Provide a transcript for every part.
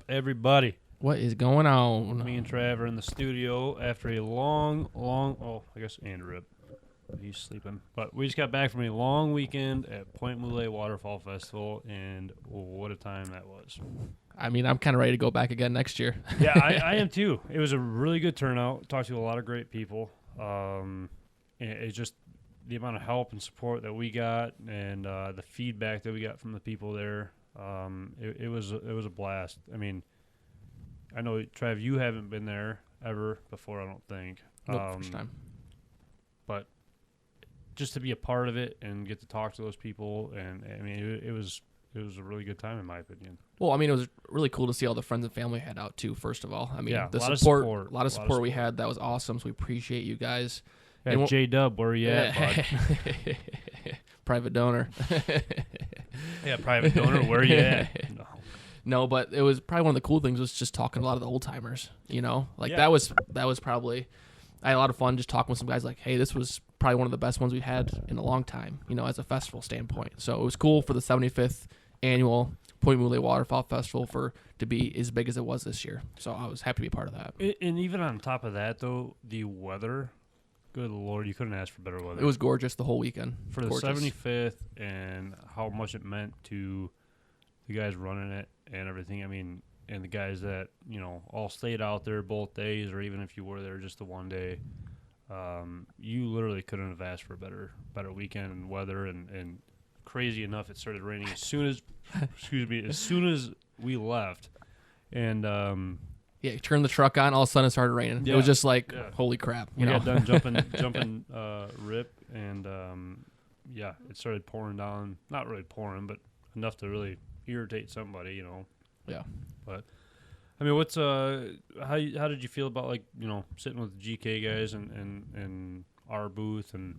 everybody? What is going on? Me and Trav are in the studio after a long, I guess Andrew, he's sleeping. But we just got back from a long weekend at Pointe Mouillee Waterfowl Festival, and what a time that was. I mean, I'm kind of ready to go back again next year. Yeah, I am too. It was a really good turnout. Talked to a lot of great people. It's just the amount of help and support that we got, and the feedback that we got from the people there. It was a blast. I mean, I know, Trav, you haven't been there ever before, I don't think. Nope, first time. But just to be a part of it and get to talk to those people, and I mean, it was a really good time in my opinion. Well, I mean, it was really cool to see all the friends and family had out too. First of all, I mean, yeah, the a lot of support we had. That was awesome. So we appreciate you guys. Yeah, J-Dub, where are you at, bud? Private donor. Yeah, private donor, where are you at? No, but it was probably one of the cool things was just talking to a lot of the old timers. You know, like that was probably. I had a lot of fun just talking with some guys. Like, hey, this was probably one of the best ones we've had in a long time. You know, as a festival standpoint. So it was cool for the 75th annual Pointe Mouillee Waterfowl Festival to be as big as it was this year. So I was happy to be a part of that. And even on top of that, though, the weather. Good Lord, you couldn't ask for better weather. It was gorgeous the whole weekend. For the 75th and how much it meant to the guys running it and everything. I mean, and the guys that, you know, all stayed out there both days, or even if you were there just the one day, you literally couldn't have asked for a better weekend and weather. And crazy enough, it started raining as soon as, as soon as we left. And yeah, you turned the truck on, all of a sudden it started raining. Yeah. It was just like, holy crap. We got done jumping rip, and it started pouring down. Not really pouring, but enough to really irritate somebody, you know. Yeah. But I mean, what's how did you feel about, like, you know, sitting with the GK guys and our booth, and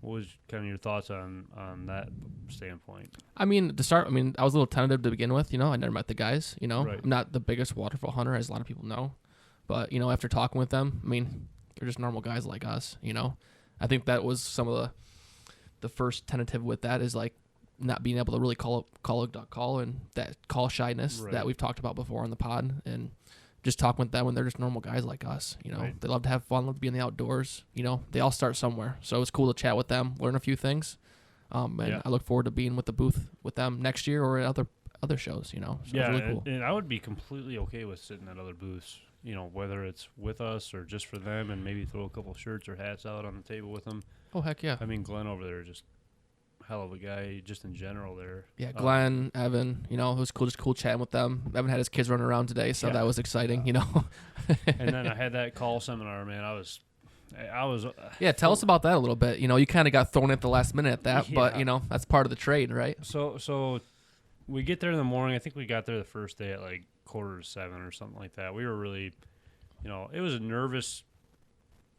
what was kind of your thoughts on that standpoint? I mean, to start, I was a little tentative to begin with. You know, I never met the guys. You know, right. I'm not the biggest waterfowl hunter, as a lot of people know. But, you know, after talking with them, I mean, they're just normal guys like us, you know. I think that was some of the first tentative with that is, like, not being able to really call and that call shyness that we've talked about before on the pod, and just talking with them when they're just normal guys like us, you know. Right. They love to have fun, love to be in the outdoors, you know. They all start somewhere, so it was cool to chat with them, learn a few things, and I look forward to being with the booth with them next year or at other shows, you know. So yeah, it was really cool. And I would be completely okay with sitting at other booths, you know, whether it's with us or just for them, and maybe throw a couple shirts or hats out on the table with them. Oh, heck yeah. I mean, Glenn over there, just hell of a guy, just in general there. Yeah, Glenn, Evan, you know, it was cool, just cool chatting with them. Evan had his kids running around today, so that was exciting, you know. And then I had that call seminar, man. I was yeah, tell us about that a little bit. You know, you kind of got thrown at the last minute at that, but, you know, that's part of the trade, right? So we get there in the morning. I think we got there the first day at like 6:45 or something like that. We were really, you know, it was a nervous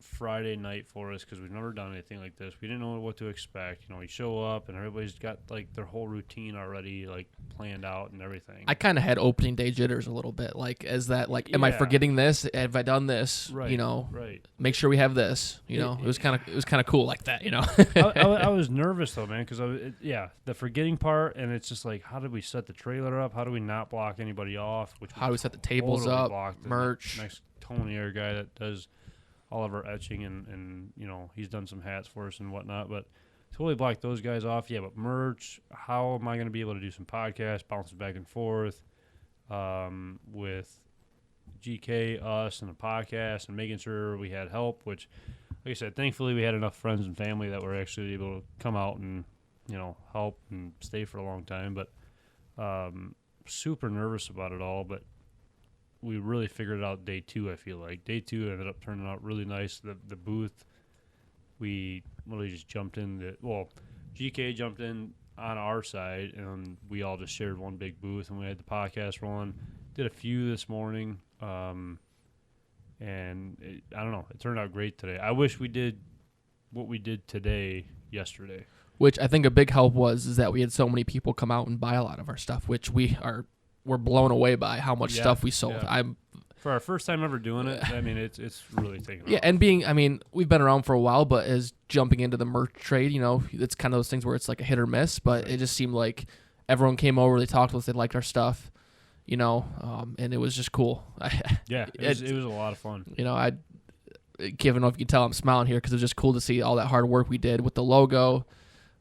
Friday night for us because we've never done anything like this. We didn't know what to expect. You know, we show up and everybody's got like their whole routine already like planned out and everything. I kind of had opening day jitters a little bit, like, as that, like, am I forgetting this? Have I done this? Right. You know, right. Make sure we have this. You know, it was kind of cool like that. You know, I was nervous though, man, because the forgetting part, and it's just like, how did we set the trailer up? How do we not block anybody off? How do we set the tables up? Merch. Next Tony, our guy that does all of our etching, and you know, he's done some hats for us and whatnot, but totally blocked those guys off. Yeah, but merch, how am I going to be able to do some podcasts, bounces back and forth with GK, us, and the podcast, and making sure we had help, which, like I said, thankfully we had enough friends and family that were actually able to come out and, you know, help and stay for a long time, but super nervous about it all, but we really figured it out day 2, I feel like. Day 2 ended up turning out really nice. The booth, we really just jumped in. GK jumped in on our side, and we all just shared one big booth, and we had the podcast rolling. Did a few this morning, and I don't know. It turned out great today. I wish we did what we did today yesterday. Which I think a big help is that we had so many people come out and buy a lot of our stuff, which we're blown away by how much stuff we sold. Yeah. For our first time ever doing it, I mean, it's really taken off. Yeah, and we've been around for a while, but as jumping into the merch trade, you know, it's kind of those things where it's like a hit or miss, but it just seemed like everyone came over, they talked to us, they liked our stuff. and it was just cool. Yeah, it was a lot of fun. I don't know if you can tell I'm smiling here because it was just cool to see all that hard work we did with the logo,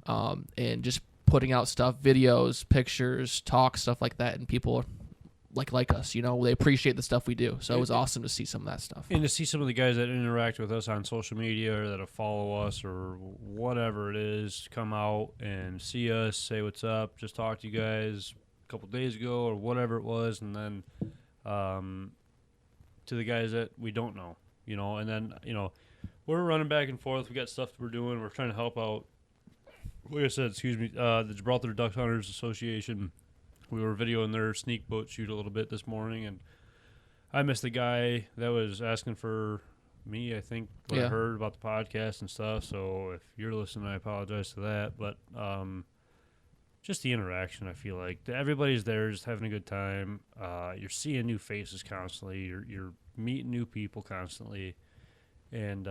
and just putting out stuff, videos, pictures, talk, stuff like that, and people like us, they appreciate the stuff we do. So it was awesome to see some of that stuff. And to see some of the guys that interact with us on social media or that follow us or whatever it is come out and see us, say what's up, just talk to you guys a couple days ago or whatever it was, and then to the guys that we don't know, and then, we're running back and forth. We got stuff we're doing. We're trying to help out, like I said, the Gibraltar Duck Hunters Association. We were videoing their sneak boat shoot a little bit this morning, and I missed the guy that was asking for me, I think, what I heard about the podcast and stuff. So if you're listening, I apologize to that. But just the interaction, I feel like. Everybody's there just having a good time. You're seeing new faces constantly. You're meeting new people constantly. And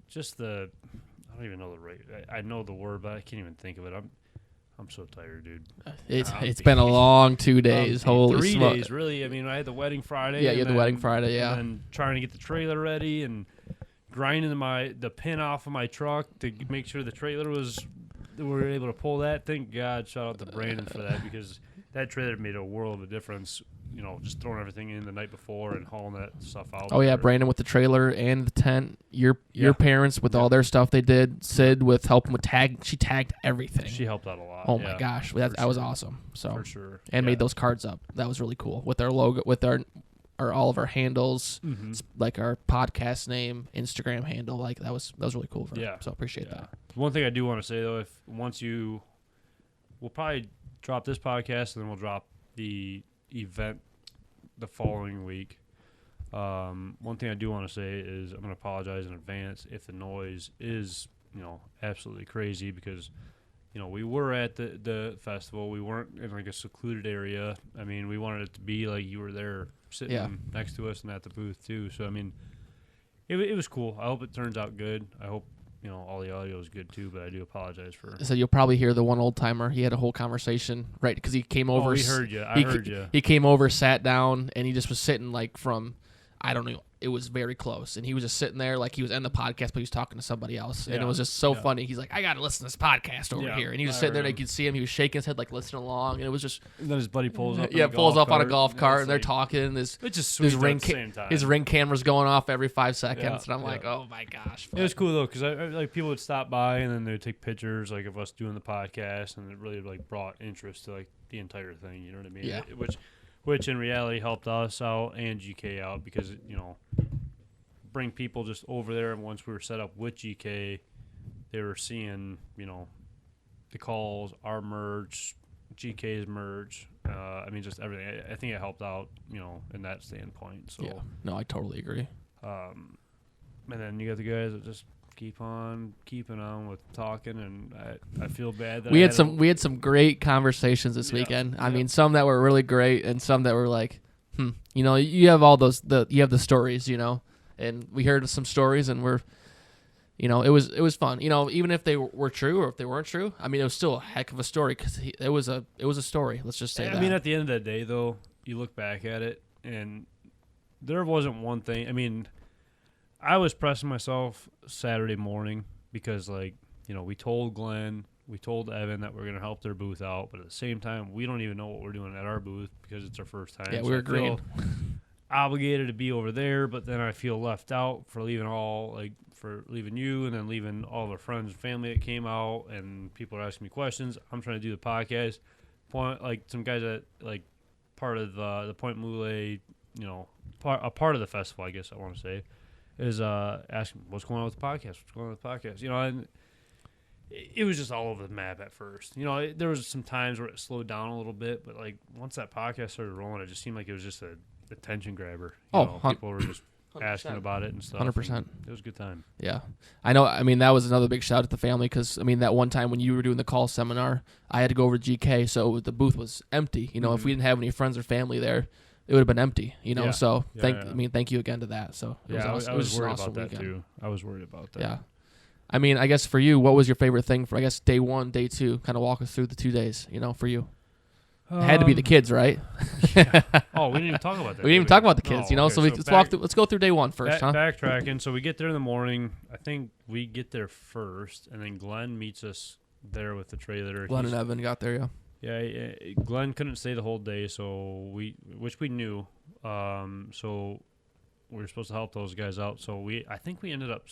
just I don't even know the rate. I know the word, but I can't even think of it. I'm so tired, dude. It's been a long 2 days. Holy 3 smoke. days, really. I mean, I had the wedding Friday. Yeah, you had the wedding Friday, yeah. And then trying to get the trailer ready and grinding the pin off of my truck to make sure the trailer we were able to pull that. Thank God, shout out to Brandon for that, because that trailer made a world of a difference. Just throwing everything in the night before and hauling that stuff out. Oh, yeah, Brandon with the trailer and the tent. Your parents with all their stuff they did. Sid with helping with tag. She tagged everything. She helped out a lot. Oh, my gosh. That was awesome. So for sure. And made those cards up. That was really cool. With our logo, with our all of our handles, like our podcast name, Instagram handle. Like that was really cool for her. So appreciate that. One thing I do want to say, though, we'll probably drop this podcast and then we'll drop the event the following week. One thing I do want to say is I'm going to apologize in advance if the noise is, absolutely crazy, because, we were at the festival. We weren't in like a secluded area. I mean, we wanted it to be like you were there sitting next to us and at the booth too. So, I mean, it was cool. I hope it turns out good. I hope, all the audio is good too, but I do apologize for. So you'll probably hear the one old timer. He had a whole conversation, right? Because he came over. Oh, he heard you. I heard you. He came over, sat down, and he just was sitting like from, I don't know. It was very close, and he was just sitting there like he was in the podcast, but he was talking to somebody else, and it was just so funny. He's like, "I got to listen to this podcast over here," and he was sitting there, and you could see him. He was shaking his head, like listening along, and it was just. And then his buddy pulls up. On a golf cart, and they're talking. It's just sweet at the same time. His ring camera's going off every 5 seconds, and I'm like, "Oh my gosh!" It was cool though, because like people would stop by, and then they would take pictures like of us doing the podcast, and it really like brought interest to like the entire thing. You know what I mean? Yeah. Which in reality helped us out and GK out, because bring people just over there, and once we were set up with GK, they were seeing the calls, our merch, GK's merch. I mean, just everything. I think it helped out in that standpoint. So yeah, no, I totally agree. And then you got the guys that just keep on keeping on with talking, and I feel bad that we had some great conversations this weekend. I mean, some that were really great, and some that were like, you have all those you have the stories, and we heard some stories, and it was fun. Even if they were true or if they weren't true, I mean, it was still a heck of a story, because it was a story. Let's just say that. I mean, at the end of the day, though, you look back at it, and there wasn't one thing. I mean, I was pressing myself Saturday morning because, like, we told Glenn, we told Evan that we're going to help their booth out, but at the same time, we don't even know what we're doing at our booth because it's our first time. Yeah, we were green. Obligated to be over there, but then I feel left out for leaving you, and then leaving all of our friends and family that came out, and people are asking me questions. I'm trying to do the podcast. Like some guys that like part of the Pointe Mouillee, a part of the festival, I guess I want to say, is asking what's going on with the podcast. And it was just all over the map at first. There was some times where it slowed down a little bit, but like once that podcast started rolling, it just seemed like it was just a attention grabber. People were just asking about it and stuff. 100%. It was a good time. Yeah. I know. I mean, that was another big shout out to the family, because, I mean, that one time when you were doing the call seminar, I had to go over to GK, so the booth was empty. If we didn't have any friends or family there, it would have been empty, So thank you again to that. So it was awesome. I was worried awesome about that weekend. too. I was worried about that. Yeah. I mean, I guess for you, what was your favorite thing for, I guess, day 1, day 2? Kind of walk us through the 2 days, for you. It had to be the kids, right? Yeah. Oh, we didn't even talk about that. We didn't even talk about the kids, No, So okay, let's go through day one first, huh? Backtracking. So we get there in the morning. I think we get there first, and then Glenn meets us there with the trailer. Glenn and Evan got there, yeah. Yeah, Glenn couldn't stay the whole day, so which we knew. So we were supposed to help those guys out. So I think we ended up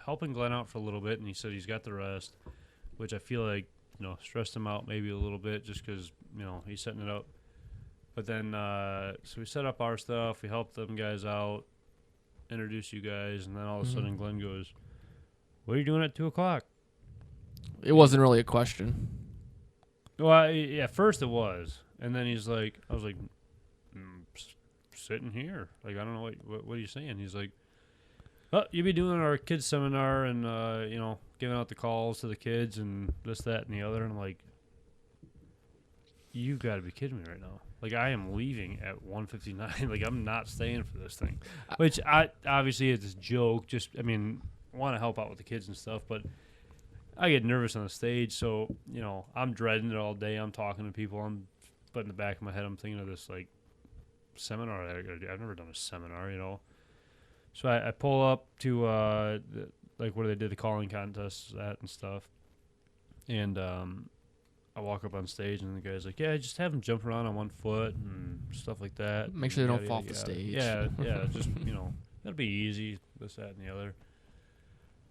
helping Glenn out for a little bit, and he said he's got the rest, which I feel like stressed him out maybe a little bit just because he's setting it up. But then so we set up our stuff, we helped them guys out, introduced you guys, and then all of a sudden Glenn goes, "What are you doing at 2:00?" It wasn't really a question. Well, yeah, at first it was, and then I was like, sitting here. Like, I don't know what are you saying? He's like, "Oh, you be doing our kids seminar and giving out the calls to the kids and this, that, and the other." And I'm like, "You got to be kidding me right now! Like, I am leaving at 1:59. Like, I'm not staying for this thing." Which obviously it's a joke. Just want to help out with the kids and stuff, but I get nervous on the stage, so I'm dreading it all day. I'm talking to people, but in the back of my head, I'm thinking of this like seminar that I gotta do. I've never done a seminar, So I pull up to where they did the calling contests at and stuff, and I walk up on stage, and the guy's like, "Yeah, just have them jump around on one foot and stuff like that. Make sure they don't fall off the stage." Yeah, just that'll be easy. This, that, and the other.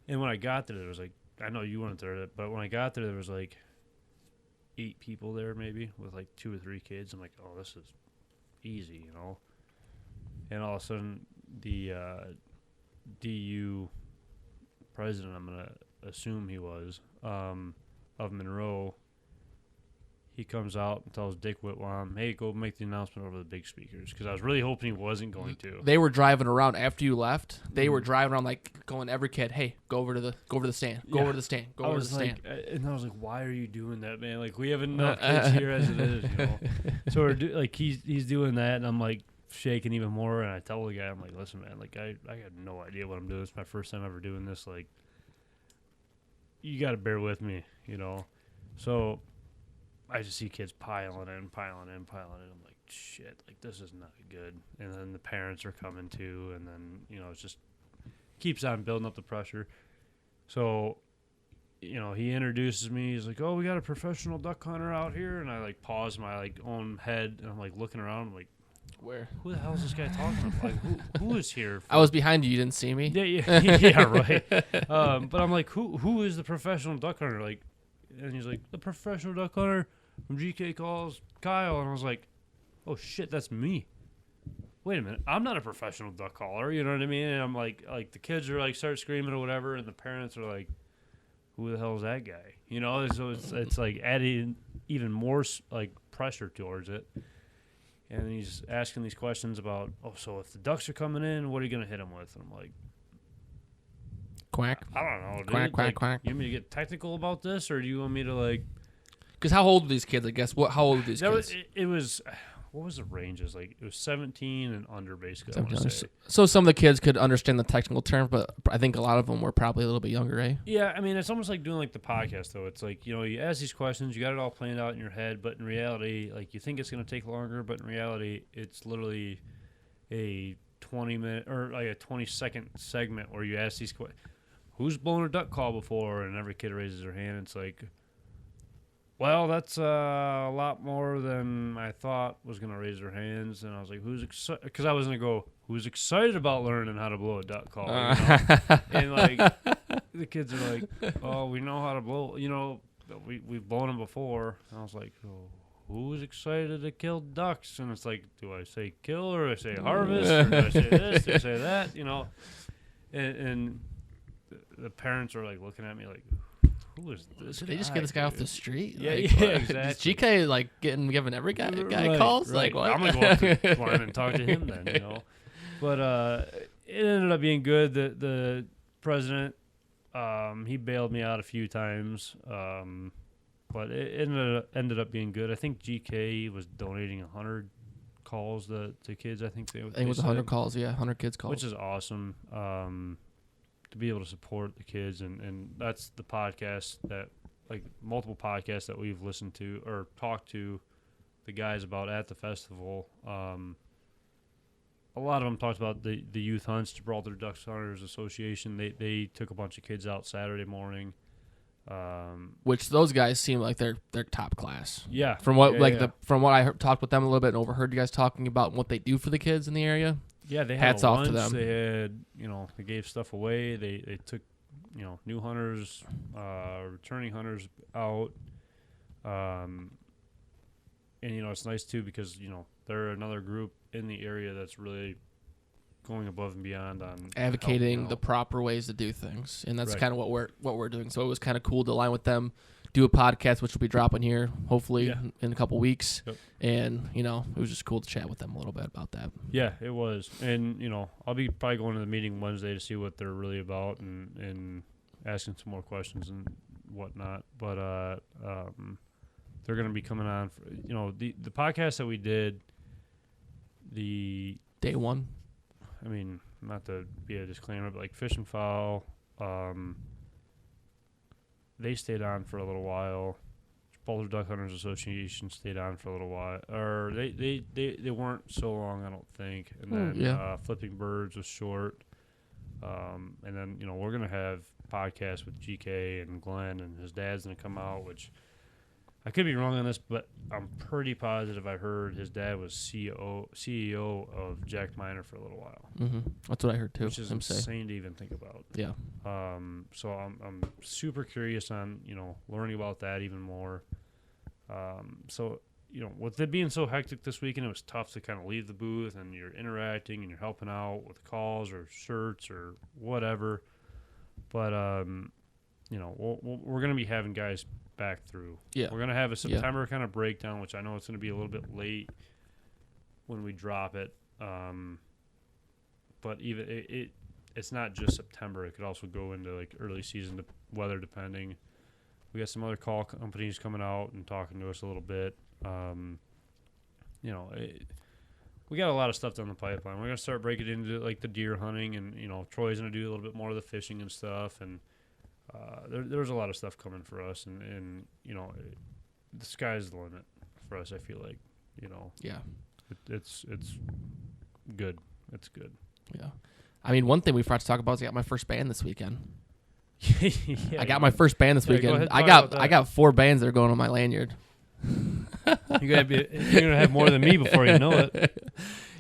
And when I got there was like, I know you weren't there, but when I got there was like 8 people there maybe with like 2 or 3 kids. I'm like, oh, this is easy, And all of a sudden, the DU president, I'm gonna assume he was, of Monroe, he comes out and tells Dick Whitwam, "Hey, go make the announcement over the big speakers," because I was really hoping he wasn't going to. They were driving around after you left. They were driving around like going to every kid, "Hey, go over to the stand, go over to the stand, go over to the stand." And I was like, "Why are you doing that, man? Like, we have enough kids here as it is, So we're he's doing that, and I'm like shaking even more. And I tell the guy, I'm like, "Listen, man, like I got no idea what I'm doing. It's my first time ever doing this. Like, you got to bear with me, So I just see kids piling in. I'm like, shit, like this is not good. And then the parents are coming too, and then it just keeps on building up the pressure. So, he introduces me. He's like, "Oh, we got a professional duck hunter out here," and I like pause my own head, and I'm like looking around. I'm like, where? Who the hell is this guy talking about? Like, who is here? I was behind you. You didn't see me. Yeah, right. But I'm like, who is the professional duck hunter? Like, and he's like, "The professional duck hunter from GK calls Kyle," and I was like, "Oh shit, that's me." Wait a minute, I'm not a professional duck caller. You know what I mean? And I'm like the kids are like start screaming or whatever, and the parents are like, "Who the hell is that guy?" So it's like adding even more like pressure towards it. And he's asking these questions about, so if the ducks are coming in, what are you gonna hit them with? And I'm like, quack. I don't know, dude. Quack, quack, quack. You want me to get technical about this, or do you want me to like? Because how old are these kids? I guess how old are these kids? It was. What was the ranges? Like, it was 17 and under, basically. I want to say. So some of the kids could understand the technical terms, but I think a lot of them were probably a little bit younger, eh? Yeah, I mean, it's almost like doing like the podcast, though. It's like, you ask these questions, you got it all planned out in your head, but in reality, like, you think it's going to take longer, but in reality, it's literally a 20-minute or like a 20-second segment where you ask these questions. Who's blown a duck call before? And every kid raises their hand. It's like, well, that's a lot more than I thought was going to raise their hands. And I was like, who's excited? Because I was going to go, who's excited about learning how to blow a duck call? And, like, the kids are like, oh, we know how to blow. We've blown them before. And I was like, oh, who's excited to kill ducks? And it's like, do I say kill or do I say harvest? Or do I say this? Do I say that? And the parents are, like, looking at me like, who is this? Did they just get this guy off the street? Yeah, like, yeah, exactly. Is GK like giving every guy calls? Right. Like what? I'm gonna go up to Glenn and talk to him then, But it ended up being good. The president, he bailed me out a few times, but it ended up being good. I think GK was donating 100 calls to kids. I think it was 100 calls. Yeah, 100 kids calls, which is awesome. To be able to support the kids, and that's the podcast that, like, multiple podcasts that we've listened to or talked to the guys about at the festival. A lot of them talked about the youth hunts, Gibraltar Duck Hunters Association. They took a bunch of kids out Saturday morning. Which those guys seem like they're top class. Yeah. From what yeah. From what I talked with them a little bit and overheard you guys talking about what they do for the kids in the area. Yeah, they had hats a off lunch. to them. They had, they gave stuff away. They took, new hunters, returning hunters out. And it's nice too because they're another group in the area that's really going above and beyond on advocating the proper ways to do things, and that's Right. kind of what we're doing. So it was kind of cool to align with them, do a podcast which will be dropping here hopefully in a couple weeks. Yep. And it was just cool to chat with them a little bit about that. Yeah, it was. And I'll be probably going to the meeting Wednesday to see what they're really about and asking some more questions and whatnot. But they're going to be coming on for, the podcast that we did, the Day one. I mean, not to be a disclaimer, but like Fish and Fowl, they stayed on for a little while. Gibraltar Duck Hunters Association stayed on for a little while, or they weren't so long, I don't think. And then Flipping Birds was short, and then we're gonna have podcasts with GK and Glenn, and his dad's gonna come out, which I could be wrong on this, but I'm pretty positive I heard his dad was CEO of Jack Miner for a little while. Mm-hmm. That's what I heard too. Which is insane to even think about. Yeah. So I'm super curious on learning about that even more. So with it being so hectic this weekend, it was tough to kind of leave the booth and you're interacting and you're helping out with calls or shirts or whatever. But we're gonna be having guys back through. Yeah. We're going to have a September kind of breakdown, which I know it's going to be a little bit late when we drop it. But even it's not just September. It could also go into like early season weather depending. We got some other call companies coming out and talking to us a little bit. We got a lot of stuff down the pipeline. We're going to start breaking into like the deer hunting, and Troy's going to do a little bit more of the fishing and stuff, and there's a lot of stuff coming for us, and the sky's the limit for us. I feel like, Yeah. It's good. It's good. Yeah. I mean, one thing we forgot to talk about is I got my first band this weekend. Yeah, I got my first band this weekend. Go ahead, I got 4 bands that are going on my lanyard. You're gonna have more than me before you know it.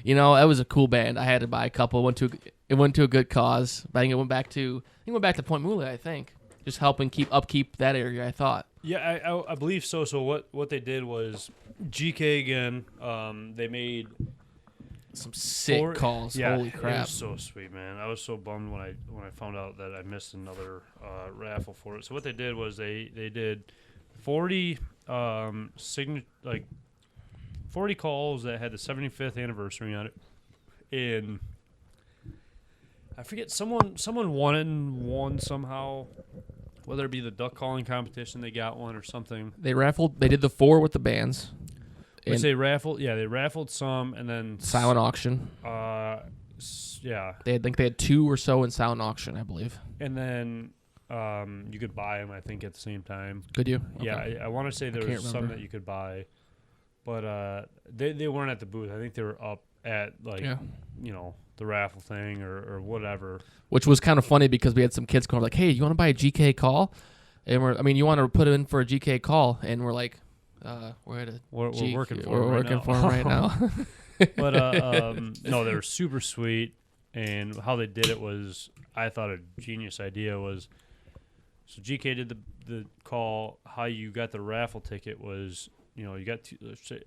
It was a cool band. I had to buy a couple. It went to a good cause. I think it went back to Pointe Mouillee, I think. Just helping upkeep that area, I thought. Yeah, I believe so. So what they did was GK again. They made some sick calls. Yeah, Holy crap! It was so sweet, man. I was so bummed when I found out that I missed another raffle for it. So what they did was they did 40 40 calls that had the 75th anniversary on it, and I forget someone won somehow. Whether it be the duck calling competition, they got one or something. They did the 4 with the bands. Which they raffled some, and then silent auction. Yeah. They had 2 or so in silent auction, I believe. And then you could buy them, I think, at the same time. Could you? Okay. Yeah, I want to say there was some that you could buy, but they weren't at the booth. I think they were up at the raffle thing or whatever. Which was kind of funny because we had some kids going like, "Hey, you want to buy a GK call?" And you want to put it in for a GK call, and we're like, we're working for them right now. But no, they were super sweet, and how they did it was, I thought, a genius idea was. So GK did the call. How you got the raffle ticket was, you got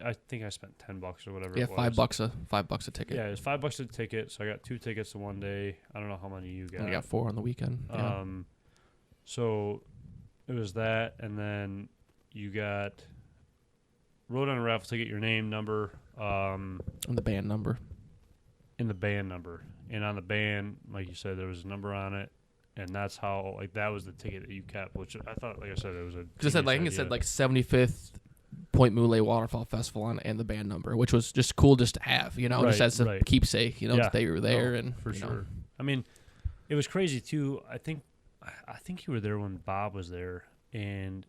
I think I spent $10 or whatever. Yeah, it was. $5 a ticket. Yeah, it was $5 a ticket. So I got 2 tickets to one day. I don't know how many you got. I got 4 on the weekend. Yeah. So it was that, and then you wrote on a raffle ticket your name, number, and the band number. And on the band, like you said, there was a number on it. And that's how, that was the ticket that you kept, which I thought, like I said, it was a. Because I think it said 75th Pointe Mouillee Waterfowl Festival and the band number, which was just cool just to have, just as a keepsake, that they were there. And for sure. I mean, it was crazy too. I think you were there when Bob was there, and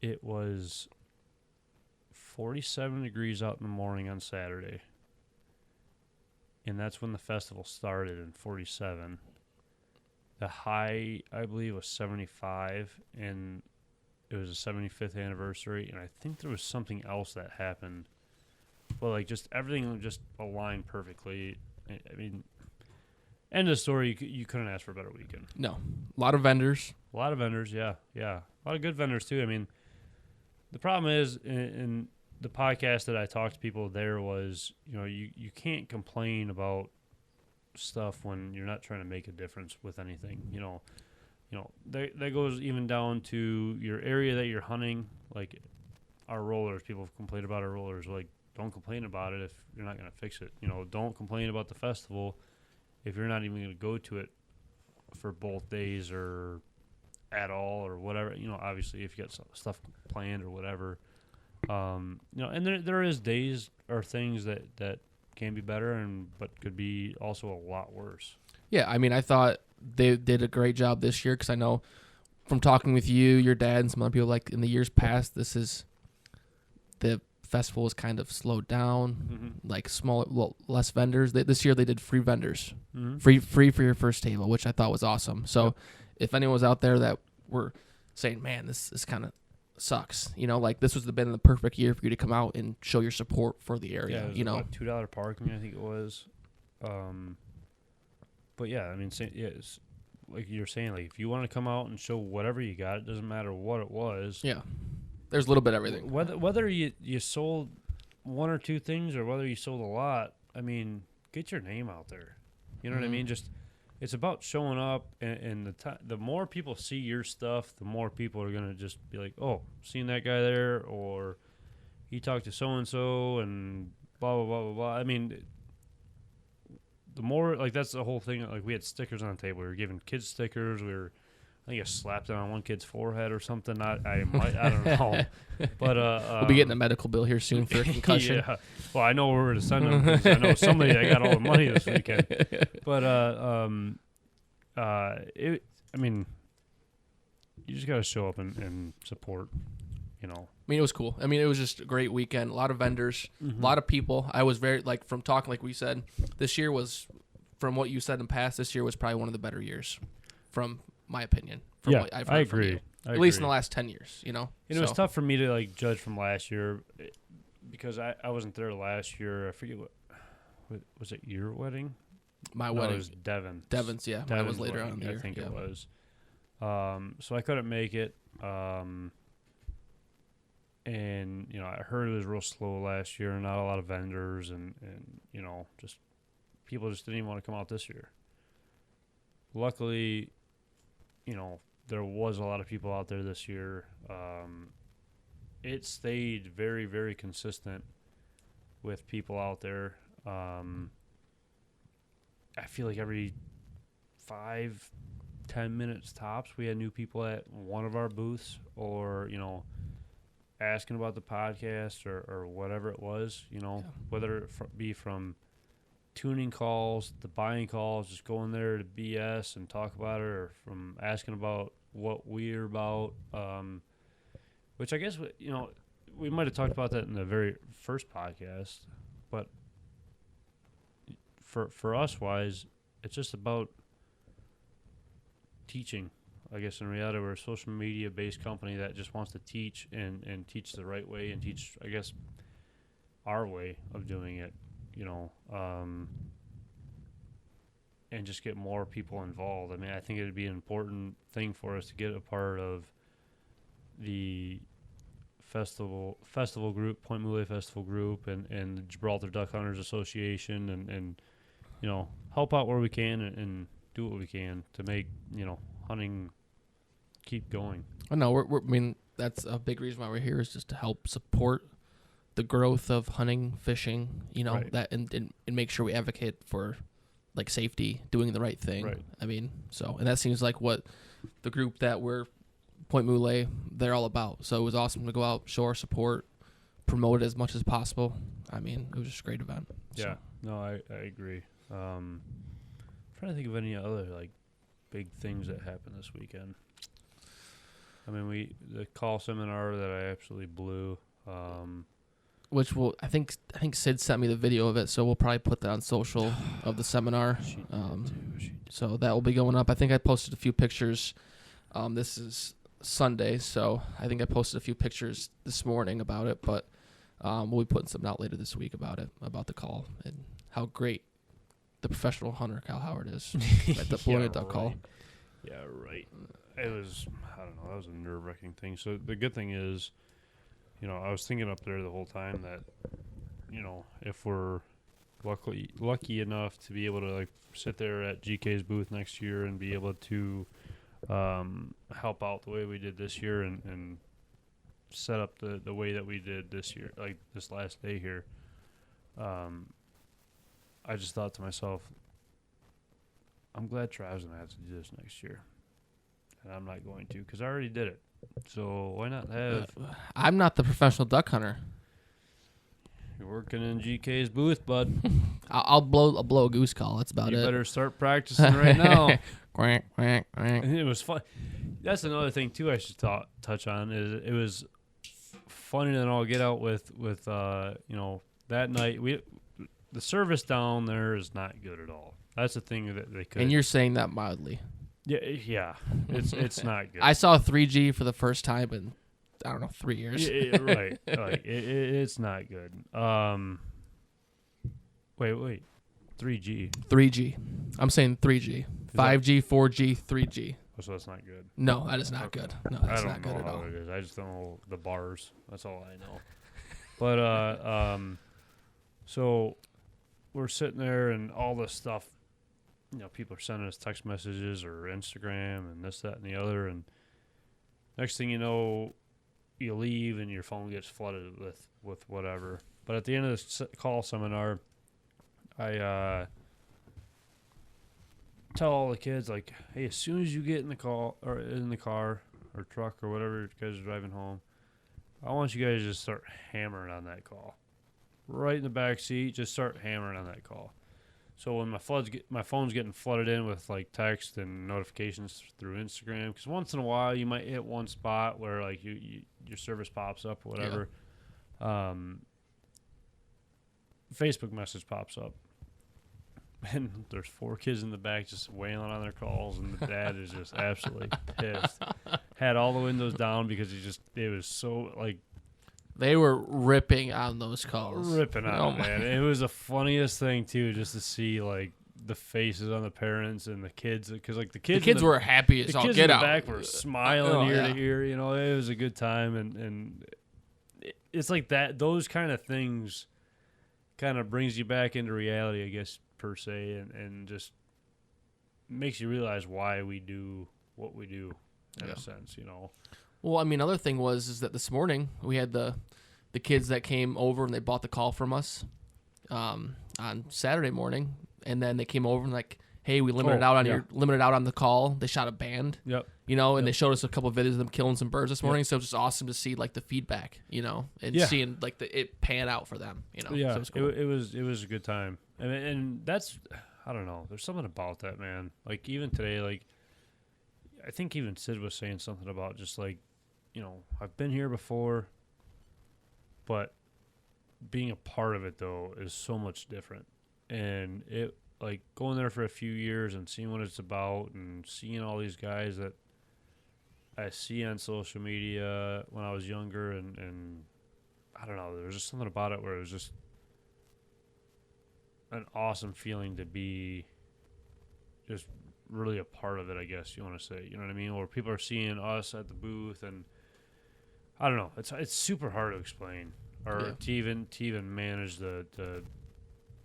it was 47 degrees out in the morning on Saturday. And that's when the festival started in 47. The high, I believe, was 75, and it was a 75th anniversary. And I think there was something else that happened. But, like, just everything just aligned perfectly. I mean, end of the story, you couldn't ask for a better weekend. No. A lot of vendors. A lot of vendors, yeah. A lot of good vendors, too. I mean, the problem is, in the podcast that I talked to people there was, you can't complain about stuff when you're not trying to make a difference with anything. That goes even down to your area that you're hunting. Like our rollers, people have complained about our rollers. Like, don't complain about it if you're not going to fix it. Don't complain about the festival if you're not even going to go to it for both days or at all or whatever. Obviously if you got stuff planned or whatever. And there is days or things that can be better but could be also a lot worse. Yeah, I mean, I thought they did a great job this year because I know from talking with you, your dad, and some other people, like in the years past, the festival was kind of slowed down, like less vendors. This year they did free vendors, free for your first table, which I thought was awesome. So if anyone was out there that were saying, man, this kind of sucks, like this was been the perfect year for you to come out and show your support for the area. Yeah, it was about $2 parking, I think it was. But yeah, I mean, it's like you're saying, like if you want to come out and show whatever you got, it doesn't matter what it was. Yeah, there's a little bit of everything. Whether you sold one or two things or whether you sold a lot, I mean, get your name out there. You know what I mean? Just it's about showing up, and the more people see your stuff, the more people are gonna just be like, oh, seen that guy there, or he talked to so and so, and blah blah blah blah blah. I mean, the more, like, that's the whole thing. Like, we had stickers on the table. We were giving kids stickers. I think I slapped it on one kid's forehead or something. I don't know. But we'll be getting a medical bill here soon for a concussion. Yeah. Well, I know where to send them because I know somebody that got all the money this weekend. But I mean, you just got to show up and support. I mean, it was cool. I mean, it was just a great weekend. A lot of vendors, a lot of people. I was very, like, from talking, like we said, this year was, from what you said in the past, this year was probably one of the better years, from my opinion. From what I've heard I agree. From you. At least in the last 10 years, It was tough for me to, like, judge from last year because I wasn't there last year. I forget was it your wedding? My wedding. It was Devin's. Devin's, yeah. Mine was later on in the year. I think it was. So I couldn't make it. And, I heard it was real slow last year, not a lot of vendors, and just people just didn't even want to come out this year. Luckily, there was a lot of people out there this year. It stayed very, very consistent with people out there. I feel like every 5-10 minutes tops, we had new people at one of our booths or, asking about the podcast or whatever it was, whether it be from tuning calls, the buying calls, just going there to BS and talk about it, or from asking about what we're about, which I guess, we might have talked about that in the very first podcast, but for us wise, it's just about teaching. I guess in reality, we're a social media based company that just wants to teach and teach the right way and teach, I guess, our way of doing it, and just get more people involved. I mean, I think it would be an important thing for us to get a part of the festival group, Pointe Mouillee Festival group, and the Gibraltar Duck Hunters Association, and help out where we can and do what we can to make, hunting keep going. I know. I mean, that's a big reason why we're here, is just to help support the growth of hunting, fishing, right. That and make sure we advocate for, like, safety, doing the right thing. Right. I mean, and that seems like what the group that we're Pointe Mouillee, they're all about. So it was awesome to go out, show our support, promote it as much as possible. I mean, it was just a great event. Yeah. No, I agree. I'm trying to think of any other, like, big things that happened this weekend. I mean, the call seminar that I absolutely blew. which will I think Sid sent me the video of it, so we'll probably put that on social of the seminar. So that will be going up. I think I posted a few pictures. This is Sunday, so I think I posted a few pictures this morning about it, but we'll be putting something out later this week about it, about the call and how great the professional hunter Kyle Howard is at the Pointe duck call. Yeah, right. It was, I don't know, that was a nerve-wracking thing. So the good thing is, I was thinking up there the whole time that, if we're lucky enough to be able to like sit there at GK's booth next year and be able to help out the way we did this year and set up the way that we did this year, like this last day here, I just thought to myself, I'm glad Trav and I have to do this next year. And I'm not going to because I already did it. So why not have... I'm not the professional duck hunter. You're working in GK's booth, bud. I'll blow a goose call. That's about it. You better start practicing right now. Quack, quack, quack. And it was fun. That's another thing, too, I should touch on. Is it was funny to all get out with that night. The service down there is not good at all. That's the thing that they could. And you're saying that mildly. Yeah. It's not good. I saw 3G for the first time in, I don't know, 3 years. Yeah, right. Like, it's not good. Wait. 3G. 3G. I'm saying 3G. 5G, 4G, 3G. Oh, so that's not good. No, that is not good. No, that's not good at all. I don't know how it is. I just don't know the bars. That's all I know. But so we're sitting there and all this stuff. People are sending us text messages or Instagram and this, that, and the other. And next thing you know, you leave and your phone gets flooded with whatever. But at the end of this call seminar, I tell all the kids, like, hey, as soon as you get in the car or truck or whatever you guys are driving home, I want you guys to just start hammering on that call. Right in the back seat, just start hammering on that call. So when my phone's getting flooded in with like text and notifications through Instagram, because once in a while you might hit one spot where like your service pops up or whatever. Yeah. Facebook message pops up, and there's 4 kids in the back just wailing on their calls, and the dad is just absolutely pissed. Had all the windows down because it was so like. They were ripping on those calls. Ripping on, man. It was the funniest thing, too, just to see, like, the faces on the parents and the kids. Because, like, the kids were happy as all get out. The kids in the back were smiling ear to ear. It was a good time. And it's like that. Those kind of things kind of brings you back into reality, I guess, per se. And just makes you realize why we do what we do, in a sense, Well, I mean, another thing is that this morning we had the kids that came over and they bought the call from us on Saturday morning, and then they came over and like, hey, we limited out on the call. They shot a band, and they showed us a couple of videos of them killing some birds this morning. So it was just awesome to see like the feedback, and seeing like it pan out for them, Yeah, so it was cool. it was a good time, and that's, I don't know. There's something about that, man. Like even today, like I think even Sid was saying something about just like. I've been here before, but being a part of it, though, is so much different. And it, like, going there for a few years and seeing what it's about and seeing all these guys that I see on social media when I was younger and I don't know, there was just something about it where it was just an awesome feeling to be just really a part of it, I guess you want to say. You know what I mean? Where people are seeing us at the booth and I don't know. It's super hard to explain or to even manage to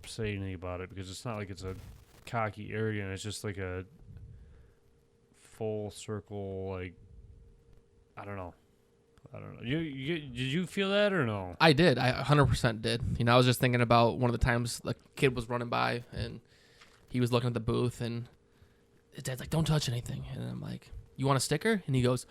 say anything about it because it's not like it's a cocky arrogant. It's just like a full circle. Like I don't know. Did you feel that or no? I did. I 100% did. I was just thinking about one of the times the kid was running by and he was looking at the booth and his dad's like, "Don't touch anything," and I'm like, "You want a sticker?" And he goes,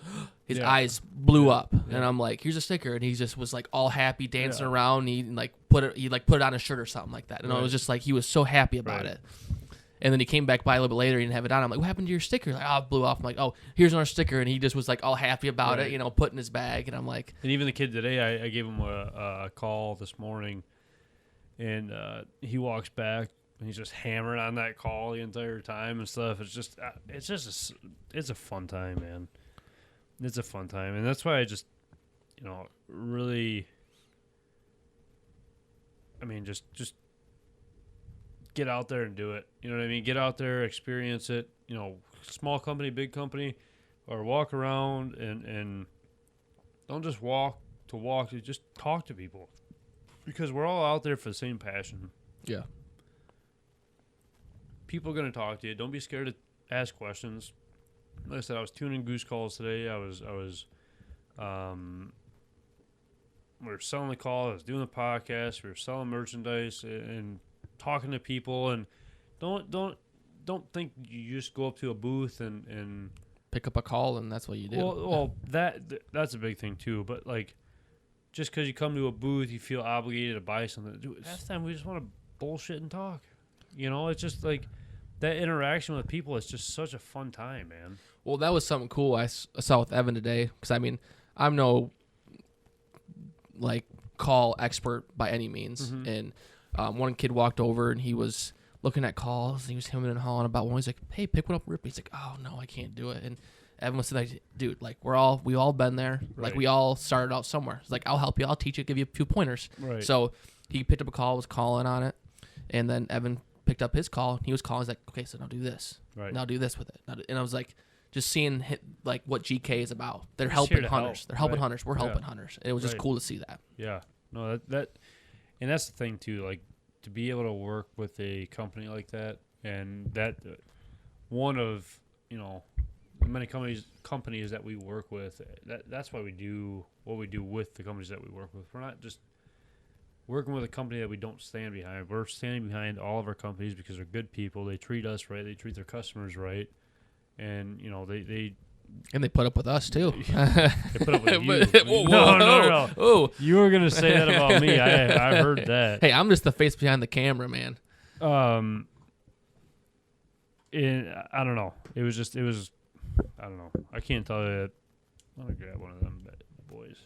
his eyes blew up, and I'm like, "Here's a sticker," and he just was like all happy, dancing around. And he put it on his shirt or something like that, and I was just like, he was so happy about it. And then he came back by a little bit later. He didn't have it on. I'm like, what happened to your sticker? Like, oh, it blew off. I'm like, oh, here's another sticker. And he just was like all happy about it, put in his bag. And I'm like. And even the kid today, I gave him a call this morning. And he walks back and he's just hammering on that call the entire time and stuff. It's a fun time, man. It's a fun time. And that's why I just, really, I mean, just get out there and do it. You know what I mean? Get out there, experience it. Small company, big company, or walk around and don't just walk, just talk to people, because we're all out there for the same passion. Yeah. People are gonna talk to you. Don't be scared to ask questions. Like I said, I was tuning goose calls today. We were selling the call. I was doing the podcast. We were selling merchandise and talking to people. And don't think you just go up to a booth and pick up a call and that's what you do. Well, that's a big thing too. But like, just because you come to a booth, you feel obligated to buy something. Last time we just want to bullshit and talk. It's just like that interaction with people. It's just such a fun time, man. Well, that was something cool I saw with Evan today. Because I mean, I'm no call expert by any means. Mm-hmm. And one kid walked over and he was looking at calls and he was hemming and hawing about one. He's like, "Hey, pick one up, rip." He's like, "Oh no, I can't do it." And Evan was like, "Dude, like we all been there. Right. Like we all started out somewhere. It's like, I'll help you. I'll teach you, give you a few pointers." Right. So he picked up a call, was calling on it, and then Evan picked up his call. He was calling. He's like, "Okay, so now do this. Right. Now do this with it." And I was like, just seeing what GK is about. They're helping hunters. They're helping hunters. We're helping hunters. And it was just cool to see that. Yeah. No, that, and that's the thing too. Like to be able to work with a company like that, and that one of many companies that we work with. That's why we do what we do with the companies that we work with. We're not just working with a company that we don't stand behind. We're standing behind all of our companies because they're good people. They treat us right. They treat their customers right. And, they put up with us, too. They put up with you. Whoa, no. Oh. You were going to say that about me. I heard that. Hey, I'm just the face behind the camera, man. And I don't know. It was, I don't know. I can't tell you. I'm going to grab one of them boys.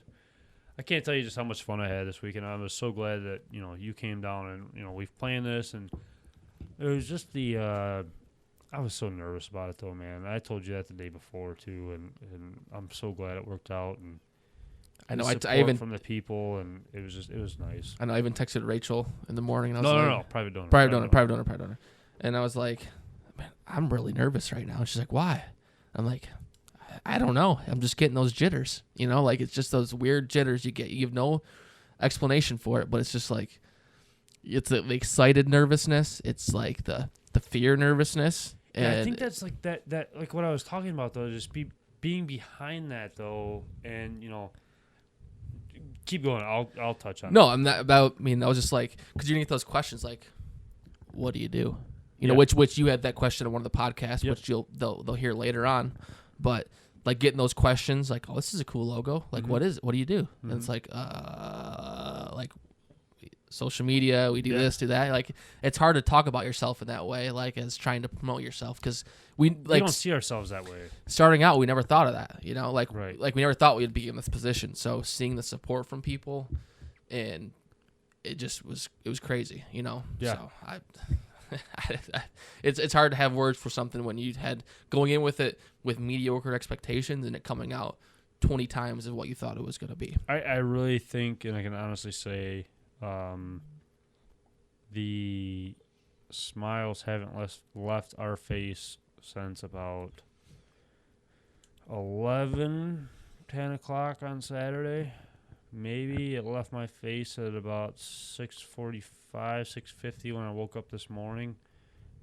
I can't tell you just how much fun I had this weekend. I was so glad that, you came down and, we've planned this. And it was just I was so nervous about it, though, man. I told you that the day before, too, and I'm so glad it worked out. And I know. I even from the people, and it was nice. I know. I even texted Rachel in the morning. And I was no, private donor. And I was like, man, I'm really nervous right now. And she's like, why? I'm like, I don't know. I'm just getting those jitters. It's just those weird jitters you get. You have no explanation for it, but it's just like, it's the excited nervousness. It's like the fear nervousness. And I think that's like that like what I was talking about, though, just being behind that, though, and keep going. I'll touch on. No, I'm not about. I mean, I was just like, because you get those questions like, what do you do? Which you had that question on one of the podcasts, which they'll hear later on, but like getting those questions like, oh, this is a cool logo. Like, what is it? What do you do? Mm-hmm. And it's like social media, we do this, do that. Like, it's hard to talk about yourself in that way, like as trying to promote yourself, because we don't see ourselves that way. Starting out, we never thought of that, like we never thought we'd be in this position. So seeing the support from people, and it was crazy, Yeah. So it's hard to have words for something when you had going in with it with mediocre expectations and it coming out 20 times of what you thought it was going to be. I really think, and I can honestly say, the smiles haven't left our face since about 10 o'clock on Saturday. Maybe it left my face at about 6:45, 6:50 when I woke up this morning.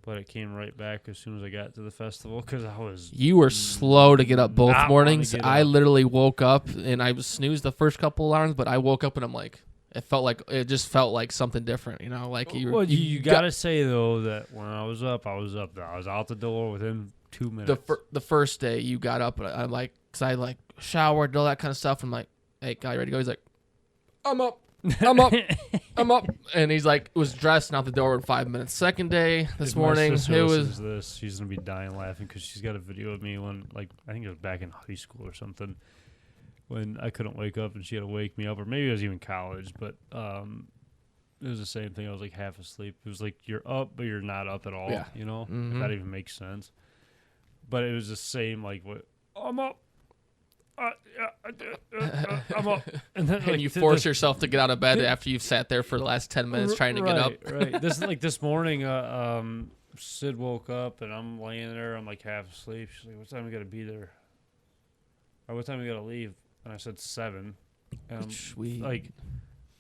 But it came right back as soon as I got to the festival because I was... You were slow to get up both mornings. I literally woke up and I was snoozed the first couple alarms, but I woke up and I'm like... It just felt like something different, Like you gotta say though that when I was up. I was out the door within 2 minutes. The first day you got up, and I'm like, cause I like showered, all that kind of stuff. I'm like, hey, guy, ready to go? He's like, I'm up. I'm up. I'm up. And he's like, was dressed and out the door in 5 minutes. Second day this morning, my it sister was. listens to this, she's gonna be dying laughing because she's got a video of me when, like, I think it was back in high school or something, when I couldn't wake up and she had to wake me up, or maybe it was even college, but it was the same thing. I was like half asleep. It was like you're up, but you're not up at all. Yeah. You know, Mhm. if that even makes sense. But it was the same. Like, what? I'm up. I'm up. And then And you force yourself to get out of bed after you've sat there for the last 10 minutes trying to get up. Right. This morning, Sid woke up and I'm laying there. I'm like half asleep. She's like, "What time we gotta be there? Or what time we gotta leave?" And I said 7. And I'm Sweet. like